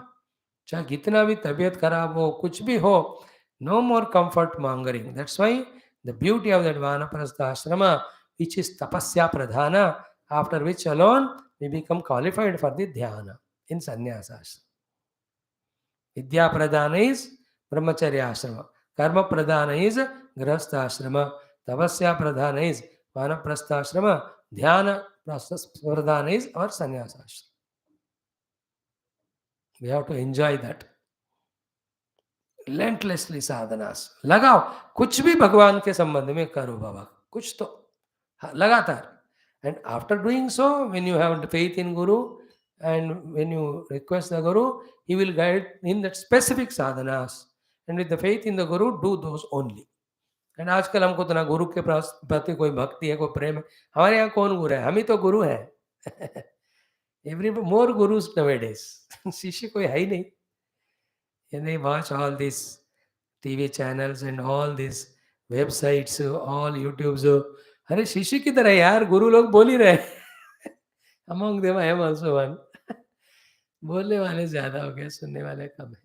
चाहे कितना भी तबीयत खराब हो, कुछ भी हो, no more comfort mongering. That's why the beauty of that vanaprastha ashrama, which is tapasya pradhana, after which alone we become qualified for the dhyana in sannyasa ashrama. Vidya pradhana is brahmacharya ashrama, karma pradhana is grahastha ashrama, tapasya pradhana is vanaprastha ashrama, dhyana pradhana is our sannyasa ashrama. We have to enjoy that. Relentlessly sadhanas. लगाओ, कुछ भी भगवान के संबंध में करो बाबा, कुछ तो लगातार. And after doing so, when you have faith in Guru and when you request the Guru, he will guide in that specific sadhanas. And with the faith in the Guru, do those only. And आजकल हमको तो ना गुरु के प्रति कोई भक्ति है, कोई प्रेम है. हमारे यहाँ कौन गुरु है? हम ही तो गुरु हैं. Every more gurus nowadays. शिष्य कोई है ही नहीं. And they watch all these TV channels and all these websites, all YouTubes. अरे शिष्य की तरह यार, गुरु लोग बोल ही रहे. Among them I am also one. बोलने वाले ज्यादा हो गए, सुनने वाले कम है.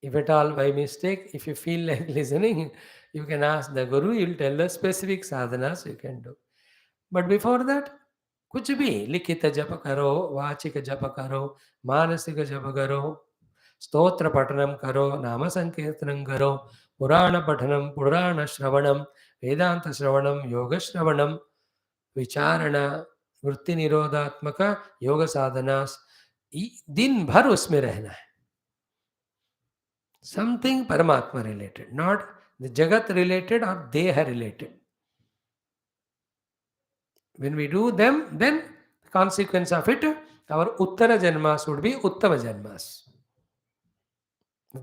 If at all by mistake, if you feel like listening, you can ask the Guru, he will tell the specific sadhanas you can do. But before that, कुछ भी लिखित जप करो, वाचिक जप करो, मानसिक जप करो, स्तोत्र पठनम करो, नाम संकीर्तनम करो, पुराण पठनम, पुराण श्रवणम, वेदांत श्रवणम, योग श्रवणम, विचारणा, वृत्ति निरोधात्मक योग साधना, दिन भर उसमें रहना है. Something परमात्मा related, not the jagat related or deha related. When we do them, then the consequence of it, our uttara janmas would be uttama janmas.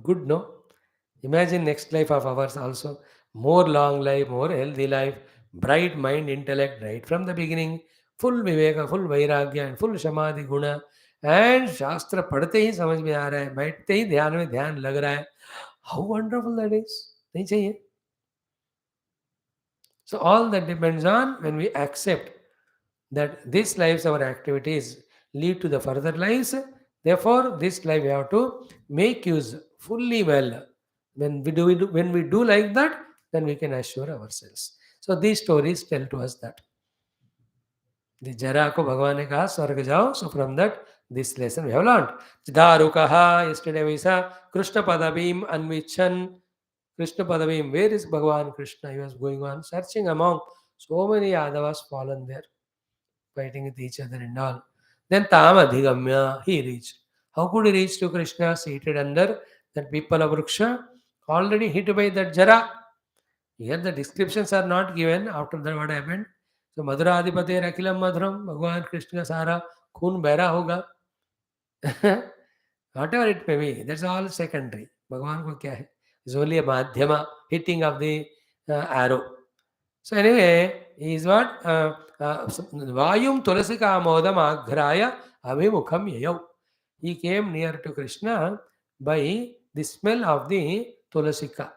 Good, no? Imagine next life of ours also. more long life, more healthy life, bright mind, intellect right from the beginning, full viveka, full vairagya and full samadhi guna. And शास्त्र पढ़ते ही समझ में आ रहा है, बैठते ही ध्यान में ध्यान लग रहा है. How wonderful that is. नहीं चाहिए. So all that depends on when we accept that these lives, our activities lead to the further lives. Therefore, this life we have to make use fully well. When we do like that, then we can assure ourselves. So these stories tell to us that. The जरा को भगवान ने कहा स्वर्ग जाओ. So from that, this lesson we have learned. दारुकः, yesterday we saw Krishna Padavim Anvichan. Krishna Padavim, where is Bhagavan Krishna? He was going on searching among so many Yadavas fallen there, fighting with each other and all. Then Tamadhigamya, he reached. How could he reach to Krishna seated under that Pipala Vriksha, already hit by that Jara? Here the descriptions are not given after that what happened. So Madhura Adipate Rakilam Madhuram, Bhagavan Krishna Sara, Khun Bera Hoga. Whatever it may be, that's all secondary. Bhagavan ko kya hai? It's only a madhyama, hitting of the arrow. So anyway, he is what? Vayum tulasika modam aghraya avimukham yayau. He came near to Krishna by the smell of the tulasika.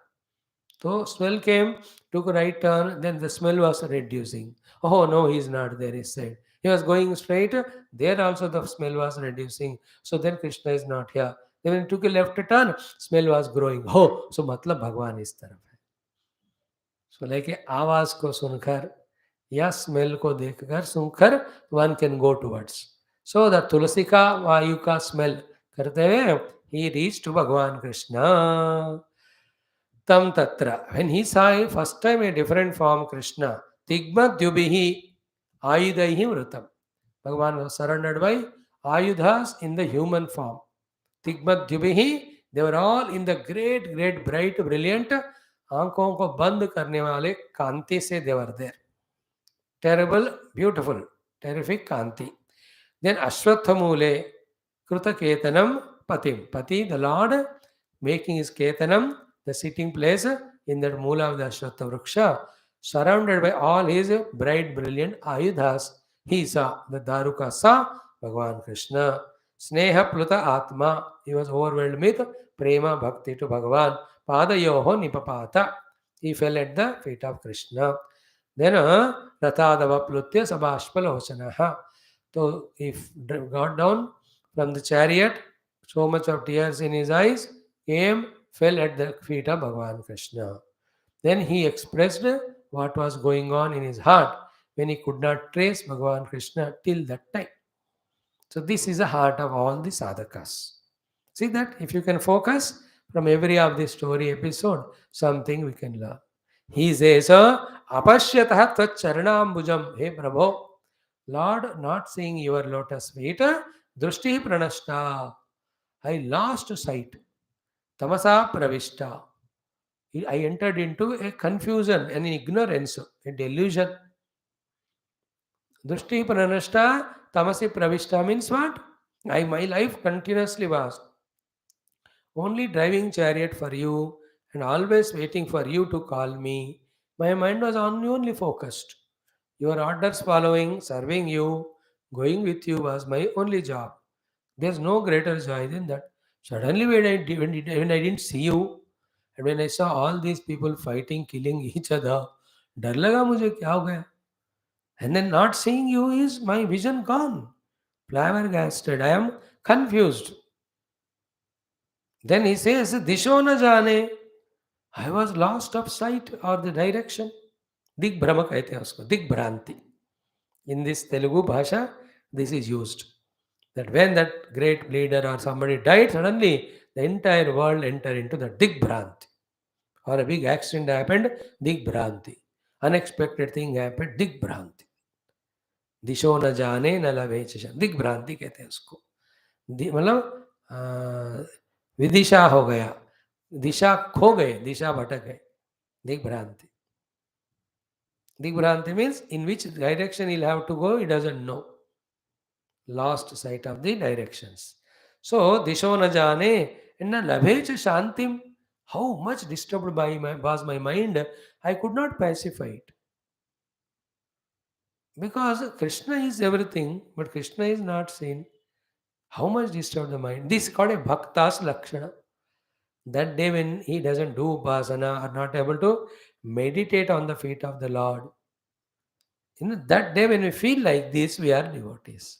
So smell came, took a right turn, then the smell was reducing. Oh no, he is not there, he said. He was going straight, there also the smell was reducing. So then Krishna is not here. Then when he took a left turn, smell was growing. Oh, so matlab Bhagwan is taraf hai. So like a आवाज को सुनकर या smell को देखकर सुनकर one can go towards. So the तुलसिका वायु का smell करते हुए he reached to Bhagwan Krishna. Tam tatra. When he saw first time a different form Krishna, Tigma Dyubhihi Ayudaihi Vrutam. Bhagavan was surrounded by Ayudhas in the human form. Tigma Dyubhihi, they were all in the great, great, bright, brilliant, आंखों को बंद करने वाले कांति से they were there. Terrible, beautiful, terrific kanti. Then Ashwathamule Krutaketanam Patim. Pati, the Lord, making his Ketanam, the sitting place in that Mula of the Ashwatha Vriksha, surrounded by all his bright, brilliant Ayudhas. He saw the Daruka saw Bhagavan Krishna. Sneha Pluta Atma. He was overwhelmed with Prema Bhakti to Bhagavan. Padayoho Nipapata. He fell at the feet of Krishna. Then Rathadava Plutya Sabashpalosanaha. So he got down from the chariot, so much of tears in his eyes, came, fell at the feet of Bhagavan Krishna. Then he expressed what was going on in his heart when he could not trace Bhagavan Krishna till that time. So this is the heart of all the sadhakas. See that if you can focus from every of the story episode, something we can learn. He says, Apashyatah tat charanambujam. Hey Prabhu, Lord, not seeing your lotus feet, drushti pranashta. I lost sight. Tamasa pravishta. I entered into a confusion, an ignorance, a delusion. Drushti pranashta, tamasi pravishta means what? My life continuously was only driving chariot for you and always waiting for you to call me. My mind was only focused. Your orders following, serving you, going with you was my only job. There's no greater joy than that. Suddenly, when I didn't see you, and when I saw all these people fighting, killing each other, डर लगा मुझे क्या हो गया? And then not seeing you is my vision gone. Flabbergasted. I am confused. Then he says, Disho na jane. I was lost of sight or the direction. Digbhrama कहते हैं उसको, दिग्भ्रांति. In this Telugu bhasha, this is used. That when that great leader or somebody died, suddenly the entire world entered into the digbhranti. Or a big accident happened, digbhranti. Unexpected thing happened, digbhranti. दिशो न जाने न लवे चशन. दिग्भ्रांति कहते हैं उसको. मतलब विदिशा हो गया, दिशा खो गए, दिशा भटक गए. दिग्भ्रांति. Digbhranti means in which direction he'll have to go, he doesn't know. Lost sight of the directions. So, Disho na jane, and na labhe cha shantim. How much disturbed was my mind, I could not pacify it. Because Krishna is everything, but Krishna is not seen. How much disturbed the mind? This is called a bhakta's lakshana. That day when he doesn't do upasana or not able to meditate on the feet of the Lord, that day when we feel like this, we are devotees.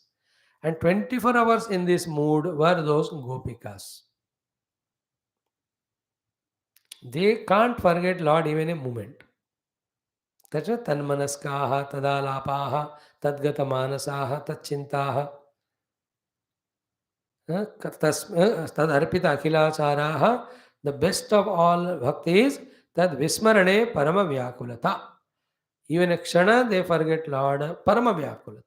And 24 hours in this mood were those gopikas. They can't forget Lord even a moment. That's why tanmanaskaha, tadalapaha, tadgata manasaha, tachintaha, tadarpita akhilacharaha. The best of all bhakti is tad vismarane parama vyakulata. Even a kshana they forget Lord, parama vyakulata.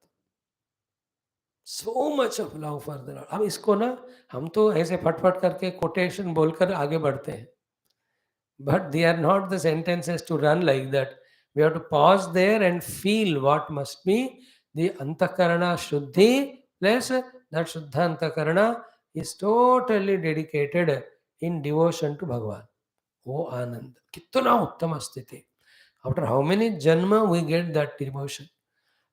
So much of love for the Lord. अब इसको ना हम तो ऐसे फटफट करके quotation बोलकर आगे बढ़ते हैं, but they are not the sentences to run like that. We have to pause there and feel what must be the antahkarana shuddhi plus that shuddha antahkarana is totally dedicated in devotion to Bhagavan. वो आनंद कितना उत्तम स्थिति. After how many janma we get that devotion.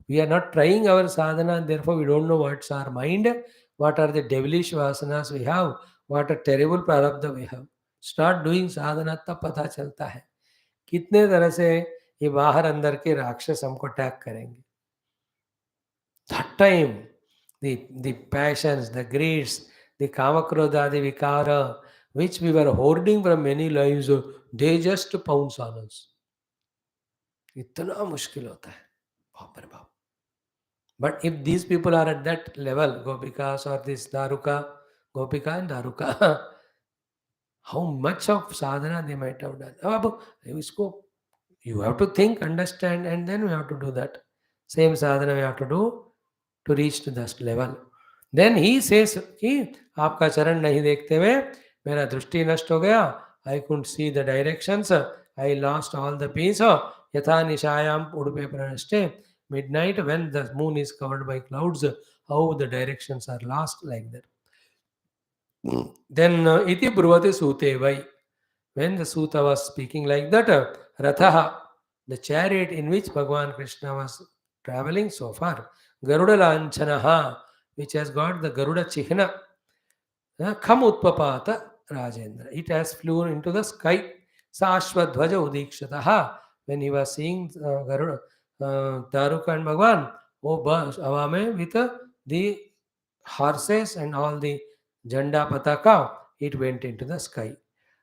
We are not trying our sadhana, and therefore we don't know what's our mind, what are the devilish vasanas we have, what a terrible prarabdha we have. Start doing sadhana तब पता चलता है कितने तरह से ये बाहर अंदर के राक्षस हमको अटैक करेंगे. That time the passions, the greeds, the kamakrodha, the vikara, which we were hoarding from many lives, they just pounce on us. इतना मुश्किल होता है, बाप रे बाप. But if these people are at that level, Gopikas or this Daruka, Gopika and Daruka, how much of sadhana they might have done. अब इसको you have to think, understand, and then we have to do that. Same sadhana we have to do to reach to that level. Then he says कि आपका चरण नहीं देखते हुए मेरा दृष्टि नष्ट हो गया. I couldn't see the directions. I lost all the peace. यथा निशायाम उड़पे प्रणष्टे. Midnight when the moon is covered by clouds, how the directions are lost like that. Then iti bruvate sute vai. When the Suta was speaking like that, Rathaha, the chariot in which Bhagavan Krishna was traveling so far, Garuda Lanchanaha, which has got the Garuda Chihna, Kham Utpapata Rajendra. It has flown into the sky. Sashvadhvaja Udikshataha. When he was seeing Garuda, Daruka and Bhagavan, Avame with the horses and all the Janda Pataka, it went into the sky.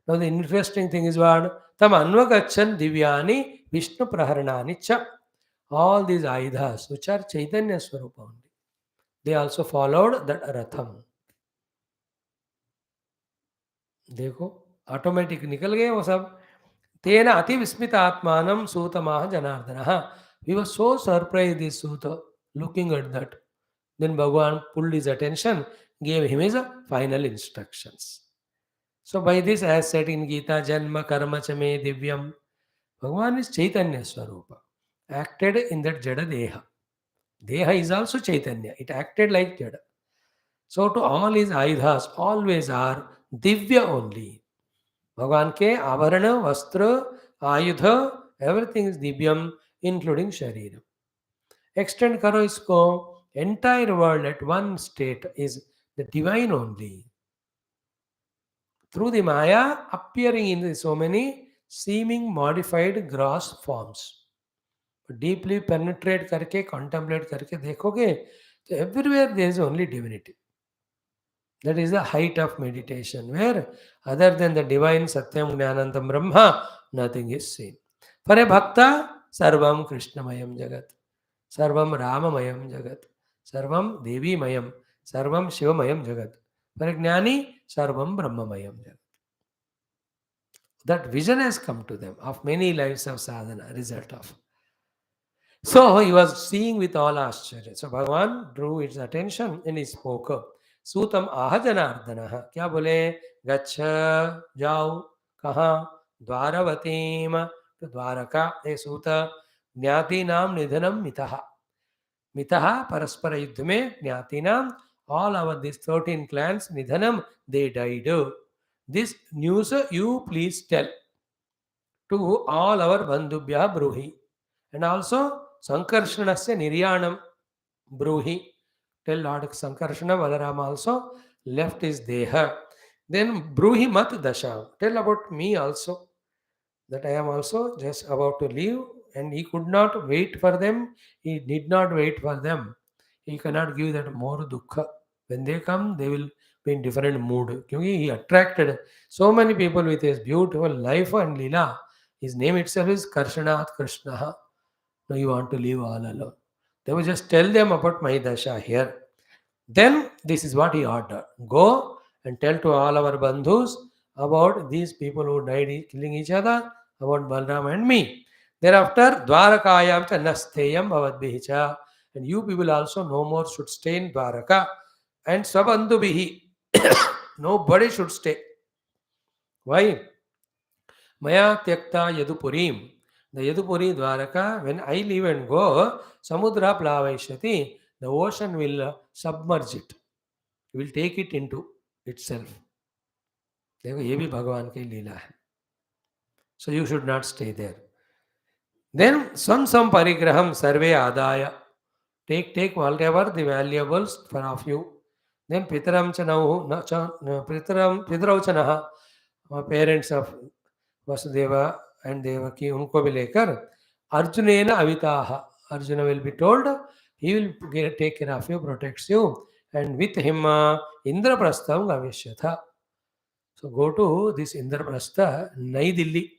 Now the interesting thing is what? Tam anvagachan divyani Vishnu praharanani cha. All these ayudhas, which are Chaitanya Swarupa only, they also followed that Ratham. देखो automatic निकल गए वो सब. तेन अति विस्मित आत्मानम सूतमाह Janardan. We were so surprised this Suta looking at that. Then Bhagavan pulled his attention, gave him his final instructions. So by this, as said in Gita, Janma Karma Chame Divyam, Bhagavan is Chaitanya Swarupa, acted in that Jada Deha. Deha is also Chaitanya, it acted like Jada. So to all his ayudhas always are Divya only. Bhagavan ke Avarana, Vastra, Ayudha, everything is Divyam, including Sharira. Extend karo isko, entire world at one state is the divine only. Through the Maya appearing in so many seeming modified gross forms. Deeply penetrate करके contemplate करके देखोगे तो everywhere there is only divinity. That is the height of meditation, where other than the divine Satyam Jnanantam Brahma, nothing is seen. For a bhakta, Sarvam Krishnamayam Jagat, Sarvam Ramamayam Jagat, Sarvam Devi Mayam, Sarvam Shivamayam Jagat. For a jnani, Sarvam Brahmamayam Jagat. That vision has come to them of many lives of sadhana, result of. So he was seeing with all Ashcharya. So Bhagavan drew its attention and he spoke. Sutam ahajanardana. क्या बोले? गच्छ जाओ कहाँ? द्वारवतीम. तो द्वारका ए सूत ज्ञाति नाम निधनम मितः. मितः परस्पर युद्ध में ज्ञाति नाम all our these 13 clans निधनम they died. This news you please tell to all our bandhubhya bruhi. And also Sankarshanasya Niryanam bruhi. Tell Lord Sankarshana Balarama also left his deha. Then bruhi mat dasham. Tell about me also, that I am also just about to leave, and he could not wait for them. He did not wait for them. He cannot give that more dukkha. When they come, they will be in different mood. Because he attracted so many people with his beautiful life and lila. His name itself is Karshanat Krishna. Now you want to leave all alone. They will just tell them about my dasha here. Then this is what he ordered. Go and tell to all our bandhus about these people who died killing each other, about Balram and me. Thereafter, Dwarakayam cha nasteyam bhavadbihi. And you people also no more should stay in Dwaraka. And Swabandhubihi. Nobody should stay. Why? Maya tyakta yadupurim. The Yadupuri Dwaraka, when I leave and go, Samudra plavaishyati, the ocean will submerge it. Will take it into itself. देखो ये भी भगवान की लीला है. So you should not stay there. Then some parigraham sarve adaya. Take whatever the valuables for of you. Then Pitaram Chanahu, Pitrauchanaha, parents of Vasudeva and Devaki, unko bhi lekar, Arjunena Avitaha. Arjuna will be told, he will take care of you, protects you, and with him Indraprastham Gavishyatha. So go to this Indraprastha, Nai Delhi,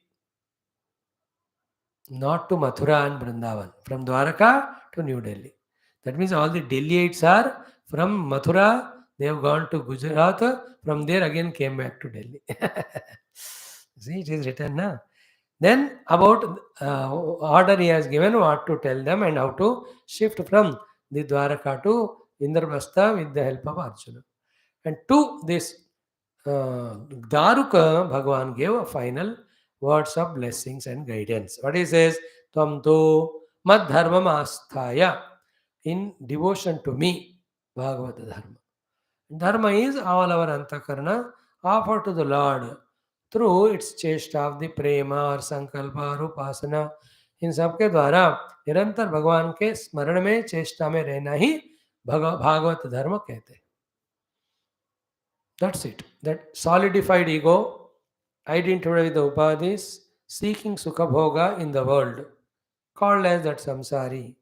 not to Mathura and Vrindavan, from Dwaraka to New Delhi. That means all the Delhiites are from Mathura, they have gone to Gujarat, from there again came back to Delhi. See, it is written now. Then about order he has given, what to tell them and how to shift from the Dwaraka to Indraprastha with the help of Arjuna. And to this Daruka, Bhagavan gave a final words of blessings and guidance. What he says, Tvam tu mad dharma asthaya, in devotion to me, Bhagavata Dharma. Dharma is all our antakarana offered to the Lord through its chesta of the prema और संकल्प और उपासना. इन सब के द्वारा निरंतर भगवान के स्मरण में चेष्टा में रहना ही भागवत धर्म कहते हैं. That's it. That solidified ego, identified with the upadhis, seeking sukha bhoga in the world, called as that samsari,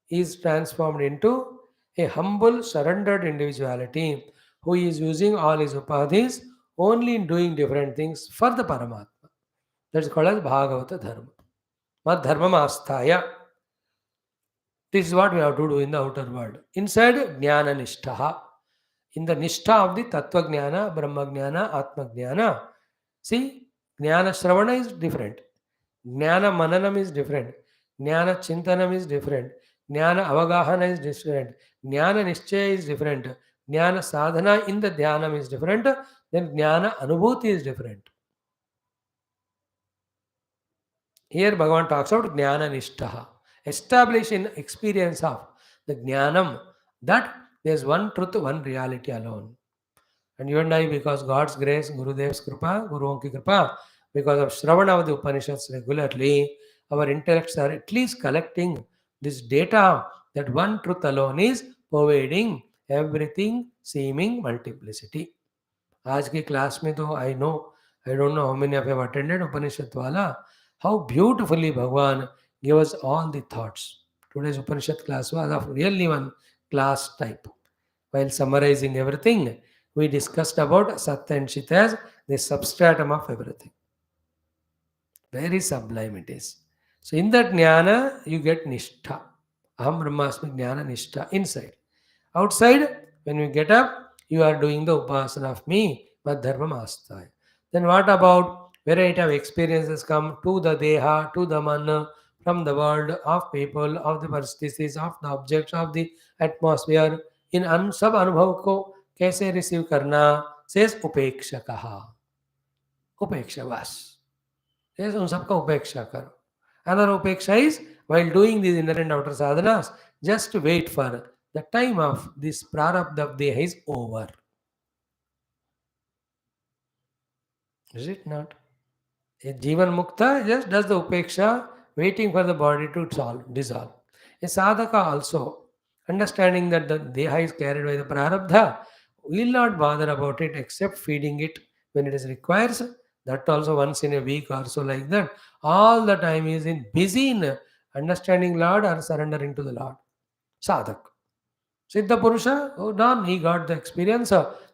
is transformed into a humble, surrendered individuality who is using all his upadhis only in doing different things for the Paramatma. That's called as Bhagavata Dharma. Mad Dharma Asthaya. This is what we have to do in the outer world. Inside, Jnana Nishtha. In the Nishtha of the Tattva Jnana, Brahma Jnana, Atma Jnana. See, Jnana Shravana is different. Jnana Mananam is different. Jnana Chintanam is different. Jnana Avagahana is different. Jnana Nischaya is different. Jnana Sadhana in the Dhyanam is different. Then Jnana Anubhuti is different. Here Bhagavan talks about Jnana Nishtha. Establish in experience of the Jnanam that there is one truth, one reality alone. And you and I, because God's grace, Gurudev's Kripa, Guru Ki Kripa, because of Shravana of the Upanishads regularly, our intellects are at least collecting this data that one truth alone is pervading everything, seeming multiplicity. आज की class में तो I don't know how many of you have attended Upanishad Wala, how beautifully Bhagwan gave us all the thoughts. Today's Upanishad class was of really one class type. While summarizing everything, we discussed about Satya and Chit as the substratum of everything. Very sublime it is. So in that jnana, you get nishtha. Aham Brahmasmi jnana nishtha inside. Outside, when you get up, you are doing the upasana of me, Madharma Masthaya. Then what about variety of experiences come to the deha, to the man, from the world, of people, of the परिस्थितिs, of the objects, of the atmosphere. इन सब अनुभव को कैसे receive करना, says उपेक्षकः, उपेक्षा बस, says उन सबका उपेक्षा करो. Another upeksha is while doing these inner and outer sadhanas, just wait for the time of this prarabdha of deha is over. Is it not? A Jivan Mukta just does the upeksha, waiting for the body to dissolve. A sadhaka also, understanding that the deha is carried by the prarabdha, will not bother about it except feeding it when it is requires. That also once in a week or so, like that. All the time is in busy in understanding Lord or surrendering to the Lord. Sadhak. Siddha Purusha, oh done, he got the experience.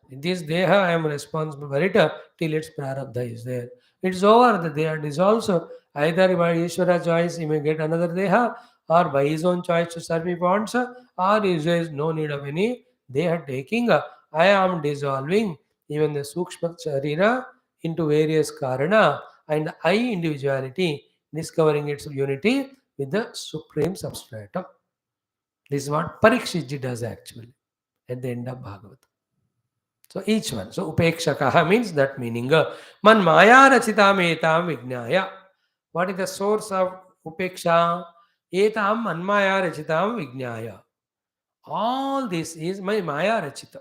This Deha, I am responsible for it till its Prarabdha is there. It's over, the Deha dissolves. Either by Ishvara choice, he may get another Deha, or by his own choice to serve he wants, or he says no need of any Deha taking. I am dissolving even the Sukshma Sharira into various Karana and I individuality, discovering its unity with the Supreme Substratum. This is what Parikshitji does actually at the end of Bhagavatam. So each one. So Upekshakaha means that meaning. Man Maya Rachitam Etam Vijnaya. What is the source of Upeksha? Etam Manmaya Rachitam Vijnaya. All this is my Maya Rachita.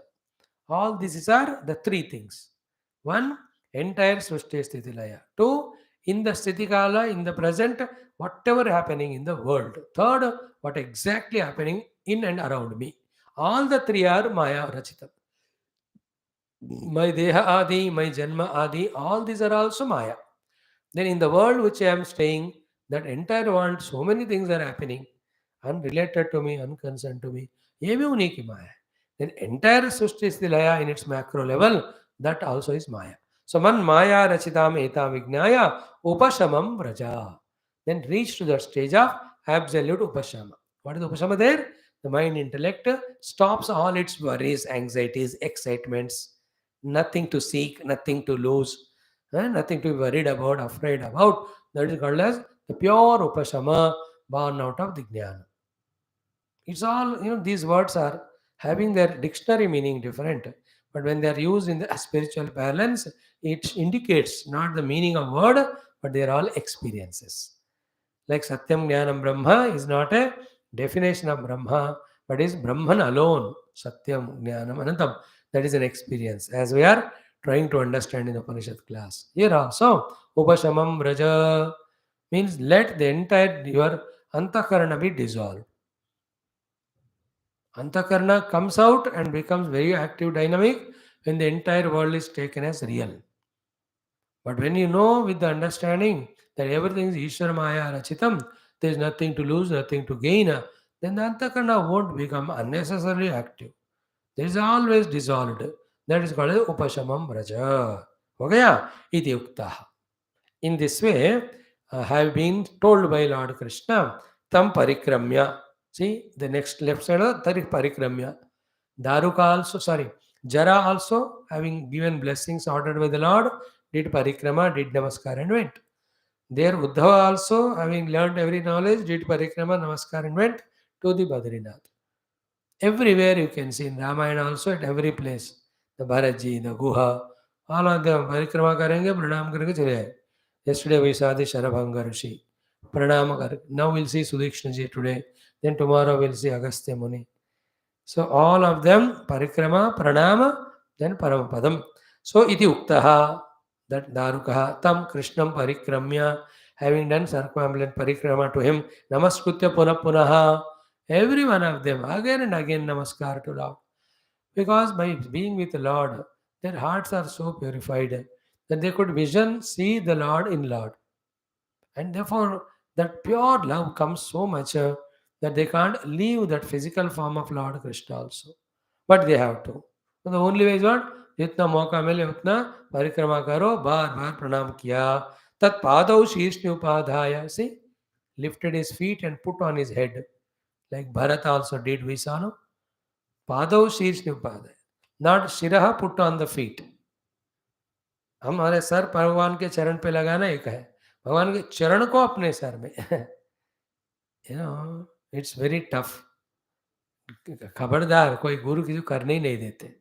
All these are the three things. One, entire Srishti Sthiti Laya. Two, in the Sthiti in the present, whatever happening in the world. Third, what exactly happening in and around me. All the three are Maya Rachita. My Deha Adi, my Janma Adi, all these are also Maya. Then in the world which I am staying, that entire world, so many things are happening, unrelated to me, unconcerned to me. ये भी उन्हीं की माया है. Then entire सृष्टि स्थिति लया in its macro level, that also is Maya. So man Maya rachitam etam vignaya upashamam vraja. Then reach to that stage of absolute upashama. What is upashama there? The mind intellect stops all its worries, anxieties, excitements, nothing to seek, nothing to lose, nothing to be worried about, afraid about. That is called as the pure upashama born out of the jnana. It's all, these words are having their dictionary meaning different. But when they are used in the spiritual balance, it indicates not the meaning of word, but they are all experiences. Like Satyam Jnanam Brahma is not a definition of Brahma, but is Brahman alone. Satyam Jnanam Anantam. That is an experience. As we are trying to understand in the Upanishad class. Here also, Upashamam Vraja means let the entire your Antakarana be dissolved. Antakarana comes out and becomes very active, dynamic when the entire world is taken as real. But when you know with the understanding that everything is Ishwar Maya Rachitam, there is nothing to lose, nothing to gain, then the Antakarana won't become unnecessarily active. There is always dissolved. That is called as Upashamam Vraja. Okay? Iti Uktaha. In this way, have been told by Lord Krishna, Tam Parikramya. See, the next left side of Tarik Parikramya. Daruka also, sorry, Jara also, having given blessings ordered by the Lord, did Parikrama, did Namaskar and went. There Uddhava also, having learned every knowledge, did Parikrama, Namaskar and went to the Badrinath. Everywhere you can see in Ramayana also, at every place. The Bharatji, the Guha, all of them Parikrama karenge, Pranam karenge chale aaye. Yesterday we saw the Sharabhanga Rishi. Pranam kar. Now we'll see Sudikshna ji today. Then tomorrow we'll see Agastya Muni. So all of them Parikrama, Pranama, then Paramapadam. So iti uktaha, that Darukaha, tam Krishnam Parikramya, having done circumambulant Parikrama to him, Namaskutya Punah Punaha, every one of them again and again Namaskar to Lord. Because by being with the Lord, their hearts are so purified that they could see the Lord in Lord. And therefore, that pure love comes so much that they can't leave that physical form of Lord Krishna also. But they have to. So the only way is what? जितना मौका मिले उतना परिक्रमा करो बार बार प्रणाम किया तत्पादौ शीर्ष उपाधाय. See, lifted his feet and put on his head like Bharat also did, we saw, no? पादौ शीर्ष उपाधाय, not शिरः put on the feet. हमारे सर भगवान के चरण पे लगाना एक है, भगवान के चरण को अपने सर में. It's very tough. खबरदार कोई गुरु किसी करने ही नहीं देते.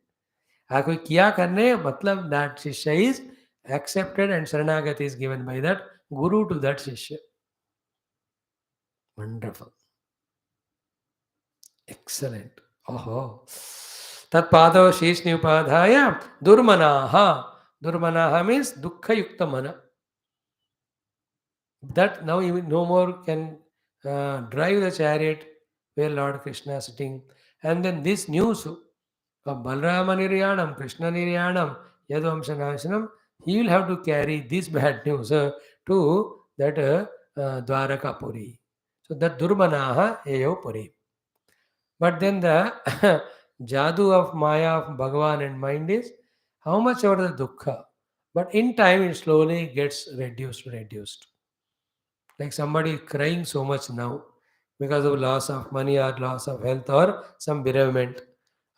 कोई किया करने मतलब that शिष्य is accepted and Sharanagati is given by that guru to that shishya. Wonderful. Excellent. Oh. Tat padav shishni upadhaya durmanaha. Durmanaha means dukkha yukta mana. That now you no more can drive the chariot where Lord Krishna is sitting. And then this news of Balarama Niryanam, Krishna Niryanam, Yadvamsa Nasanam, he will have to carry this bad news to that Dwaraka Puri. So that Durmanaha Eyo Puri. But then the jadoo of Maya of Bhagavan and mind is how much ever the dukkha. But in time it slowly gets reduced. Like somebody crying so much now because of loss of money or loss of health or some bereavement.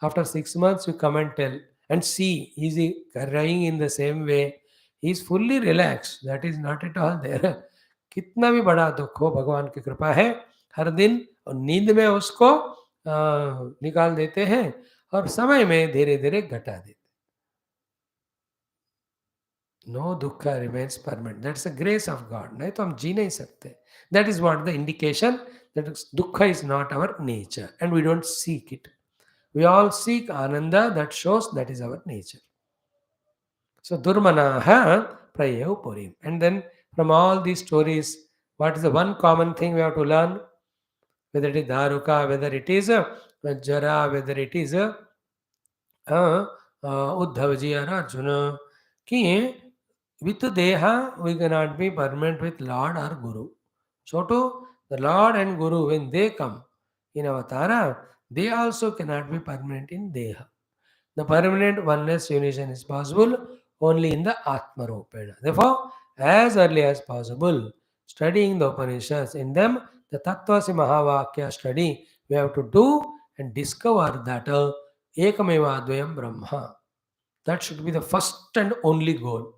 After 6 months, you come and tell and see, is he crying in the same way? He is fully relaxed. That is not at all there. कितना भी बड़ा दुख हो भगवान की कृपा है हर दिन और नींद में उसको निकाल देते हैं और समय में धीरे धीरे घटा देते नो दुख remains permanent that's a grace of God नहीं तो हम जी नहीं सकते that is what the indication that दुख is not our nature and we don't seek it we all seek आनंद that shows that is our nature so दुर्मनाः प्रयेव पुरीम् and then from all these stories what is the one common thing we have to learn whether it is daruka whether it is jara whether it is Uddhav ji or Arjuna कि with Deha we cannot be permanent with Lord or Guru. So too, the Lord and Guru when they come in Avatara, they also cannot be permanent in Deha. The permanent oneness unison is possible only in the Atma Rupena. Therefore, as early as possible, studying the Upanishads, in them the Tattvasi Mahavakya study we have to do and discover that Ekameva Advayam Brahma. That should be the first and only goal.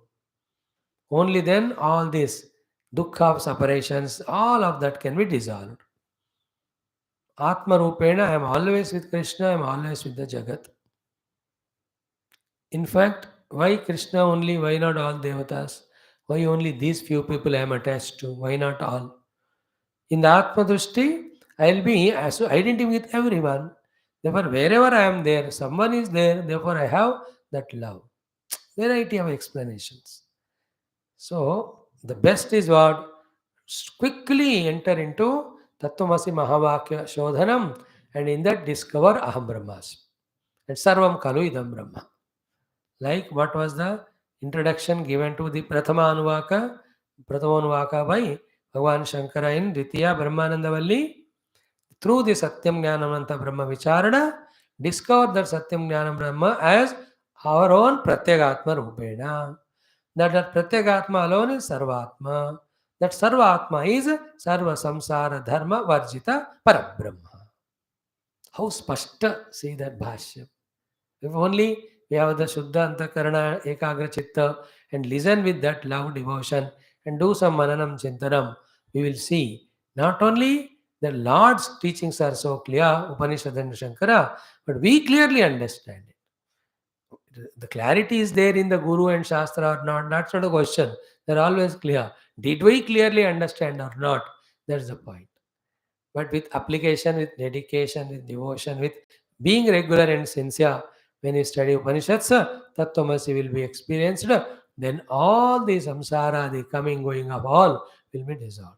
Only then all this dukkha of separations, all of that can be dissolved. Atma Rupena, I am always with Krishna, I am always with the Jagat. In fact, why Krishna only? Why not all devatas? Why only these few people I am attached to? Why not all? In the Atma Drushti, I will be identity with everyone. Therefore, wherever I am there, someone is there, therefore I have that love. Variety of explanations. So, the best is what? Quickly enter into Tattvamasi Mahavakya Shodhanam and in that discover Aham Brahmasmi. And Sarvam Kalu Idam Brahma. Like what was the introduction given to the Prathama Anuvaka by Bhagavan Shankara in Dvitiya Brahmanandavalli. Through the Satyam Jnanamanta Brahma Vicharana, discover that Satyam Jnanam Brahma as our own Pratyagatma Rupena. That Pratyagatma alone is Sarvatma. That Sarvatma is Sarva Samsara Dharma Varjita Parabrahma. How spashta see that Bhashya. If only we have the Shuddha Antakarana Ekagra Chitta and listen with that love devotion and do some Mananam Chintanam, we will see not only the Lord's teachings are so clear, Upanishad and Shankara, but we clearly understand it. The clarity is there in the Guru and Shastra or not, that's not a question. They're always clear. Did we clearly understand or not? That's the point. But with application, with dedication, with devotion, with being regular and sincere, when you study Upanishads, Tattvamasi will be experienced, then all the samsara, the coming, going of all will be dissolved.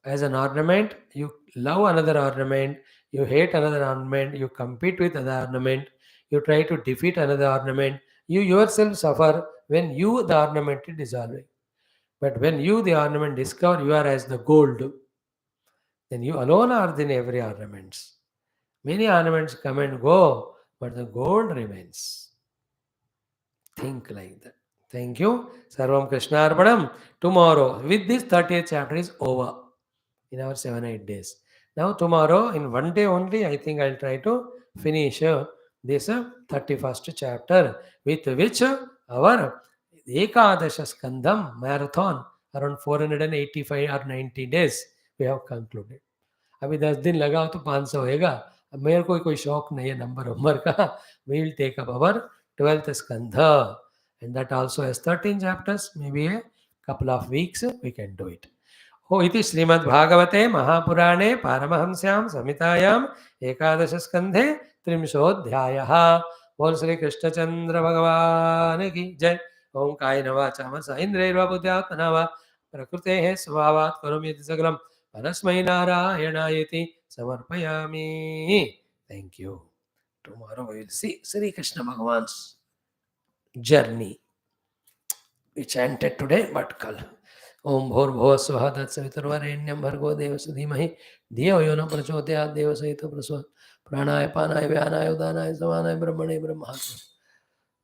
As an ornament, you love another ornament, you hate another ornament, you compete with another ornament, you try to defeat another ornament, you yourself suffer when you, the ornament, is dissolving. But when you, the ornament, discover you are as the gold, then you alone are in every ornaments. Many ornaments come and go, but the gold remains. Think like that. Thank you. Sarvam Krishna Arpanam. Tomorrow, with this 30th chapter is over in our 7-8 days. Now tomorrow, in one day only, I think I'll try to finish this 31st chapter, with which our Ekadasha Skandham marathon around 485 or 90 days we have concluded. अभी 10 दिन लगाओ तो 500 होएगा. अब मेरे को कोई शौक नहीं है नंबर उम्र का. We will take up our 12th skandha and that also has 13 chapters. Maybe a couple of weeks we can do it. हो इति श्रीमद्भागवते महापुराणे पारमहंस्यां संहितायां एकादश स्कन्धे 30 अध्यायः. बोल श्री कृष्ण चंद्र भगवान की जय। ओम कायेन वाचा मनसा इंद्रियैर्वा बुद्ध्यात्मना वा प्रकृतेः स्वभावात् करोमि यत् सकलं परस्मै नारायणायेति समर्पयामि। Thank you. Tomorrow we will see Sri Krishna Bhagavan's journey. We chanted today, but kal. Om Bhur Bhuva Swaha Tat Savitarvarenyam Bhargo Devasya Dhimahi Dhiyo Yo Na Prachodayat Devasayita Praswa Pranaya Panaya Vyanaya Udanaya Samanaya Brahmane Brahmatma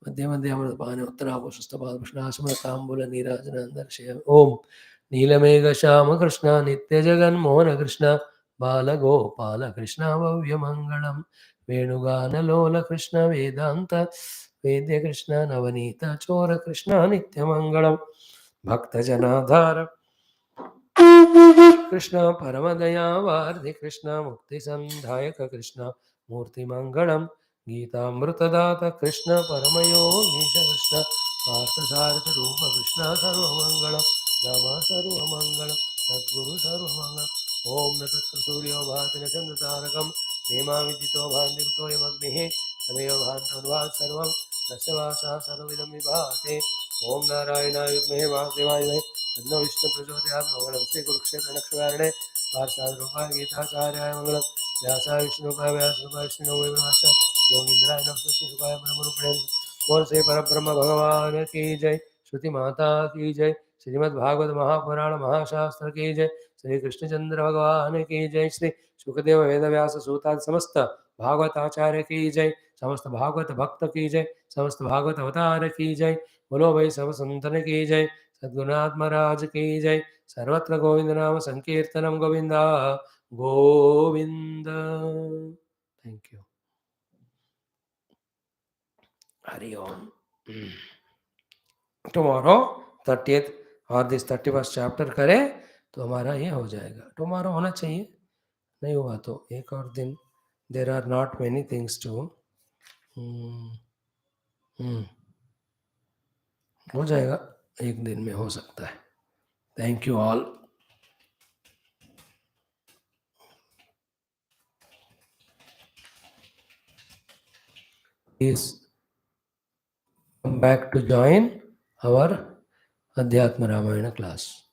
Madhya Madhya Amrutapane Uttarapushtapad Vishnasmrtambula Nirajanandarshaya Om Neelamega Shama Krishna Nitya Jagan Mohana Krishna Bala Gopala Krishna Bhavya Mangalam Venugana Lola Krishna Vedanta Vedya Krishna Navanita Chora Krishna Nitya Mangalam Bhakta Janadhara Krishna Paramadaya Krishna Mukti Sandhayaka Krishna Murti Mangalam Gita Amrutadata Krishna Paramayogisha Krishna Parthasartha Rupa Krishna Sarva Mangalam Rama Sarva Mangalam Sadguru Sarva Mangalam Om Natatra Suryo Bhatina Chandra Tarakam Nema Vidito Bhandivto Yamagnihe Tamayo Bhantanvat Sarvam Tasavasa Sarvidam Vibhate Om Narayana Yudmehe Vasudevaya Tadno Vishnu Prachodayat Mangalam Sri Kurukshetra Nakshavarane Parsad Rupa Gita Acharya Mangalam Vyasa Vishnu Rupa Vyasa Rupa Vishnu Vyasa Yogindra Navsasya Sukaya Brahmarupren बोल से परब्रह्म भगवान की जय। श्रुति माता की जय। श्रीमद् भागवत महापुराण महाशास्त्र की जय। श्री कृष्णचंद्र भगवान की जय। श्री सुखदेव वेद व्यास सूतादि समस्त भागवत आचार्य की जय। समस्त भागवत भक्त की जय। समस्त भागवत अवतार की जय। बोलो भाई सब संतन की जय। सद्गुरुनाथ महाराज की जय। सर्वत्र गोविंद नाम संकीर्तनम Govinda Govind. Thank you. Hari Om. Tomorrow 30th और दिस 31st चैप्टर करें तो हमारा ये हो जाएगा। टुमारो होना चाहिए, नहीं हुआ तो एक और दिन। There are not many things to हो जाएगा, एक दिन में हो सकता है। Thank you all. Please come back to join our Adhyatma Ramayana class.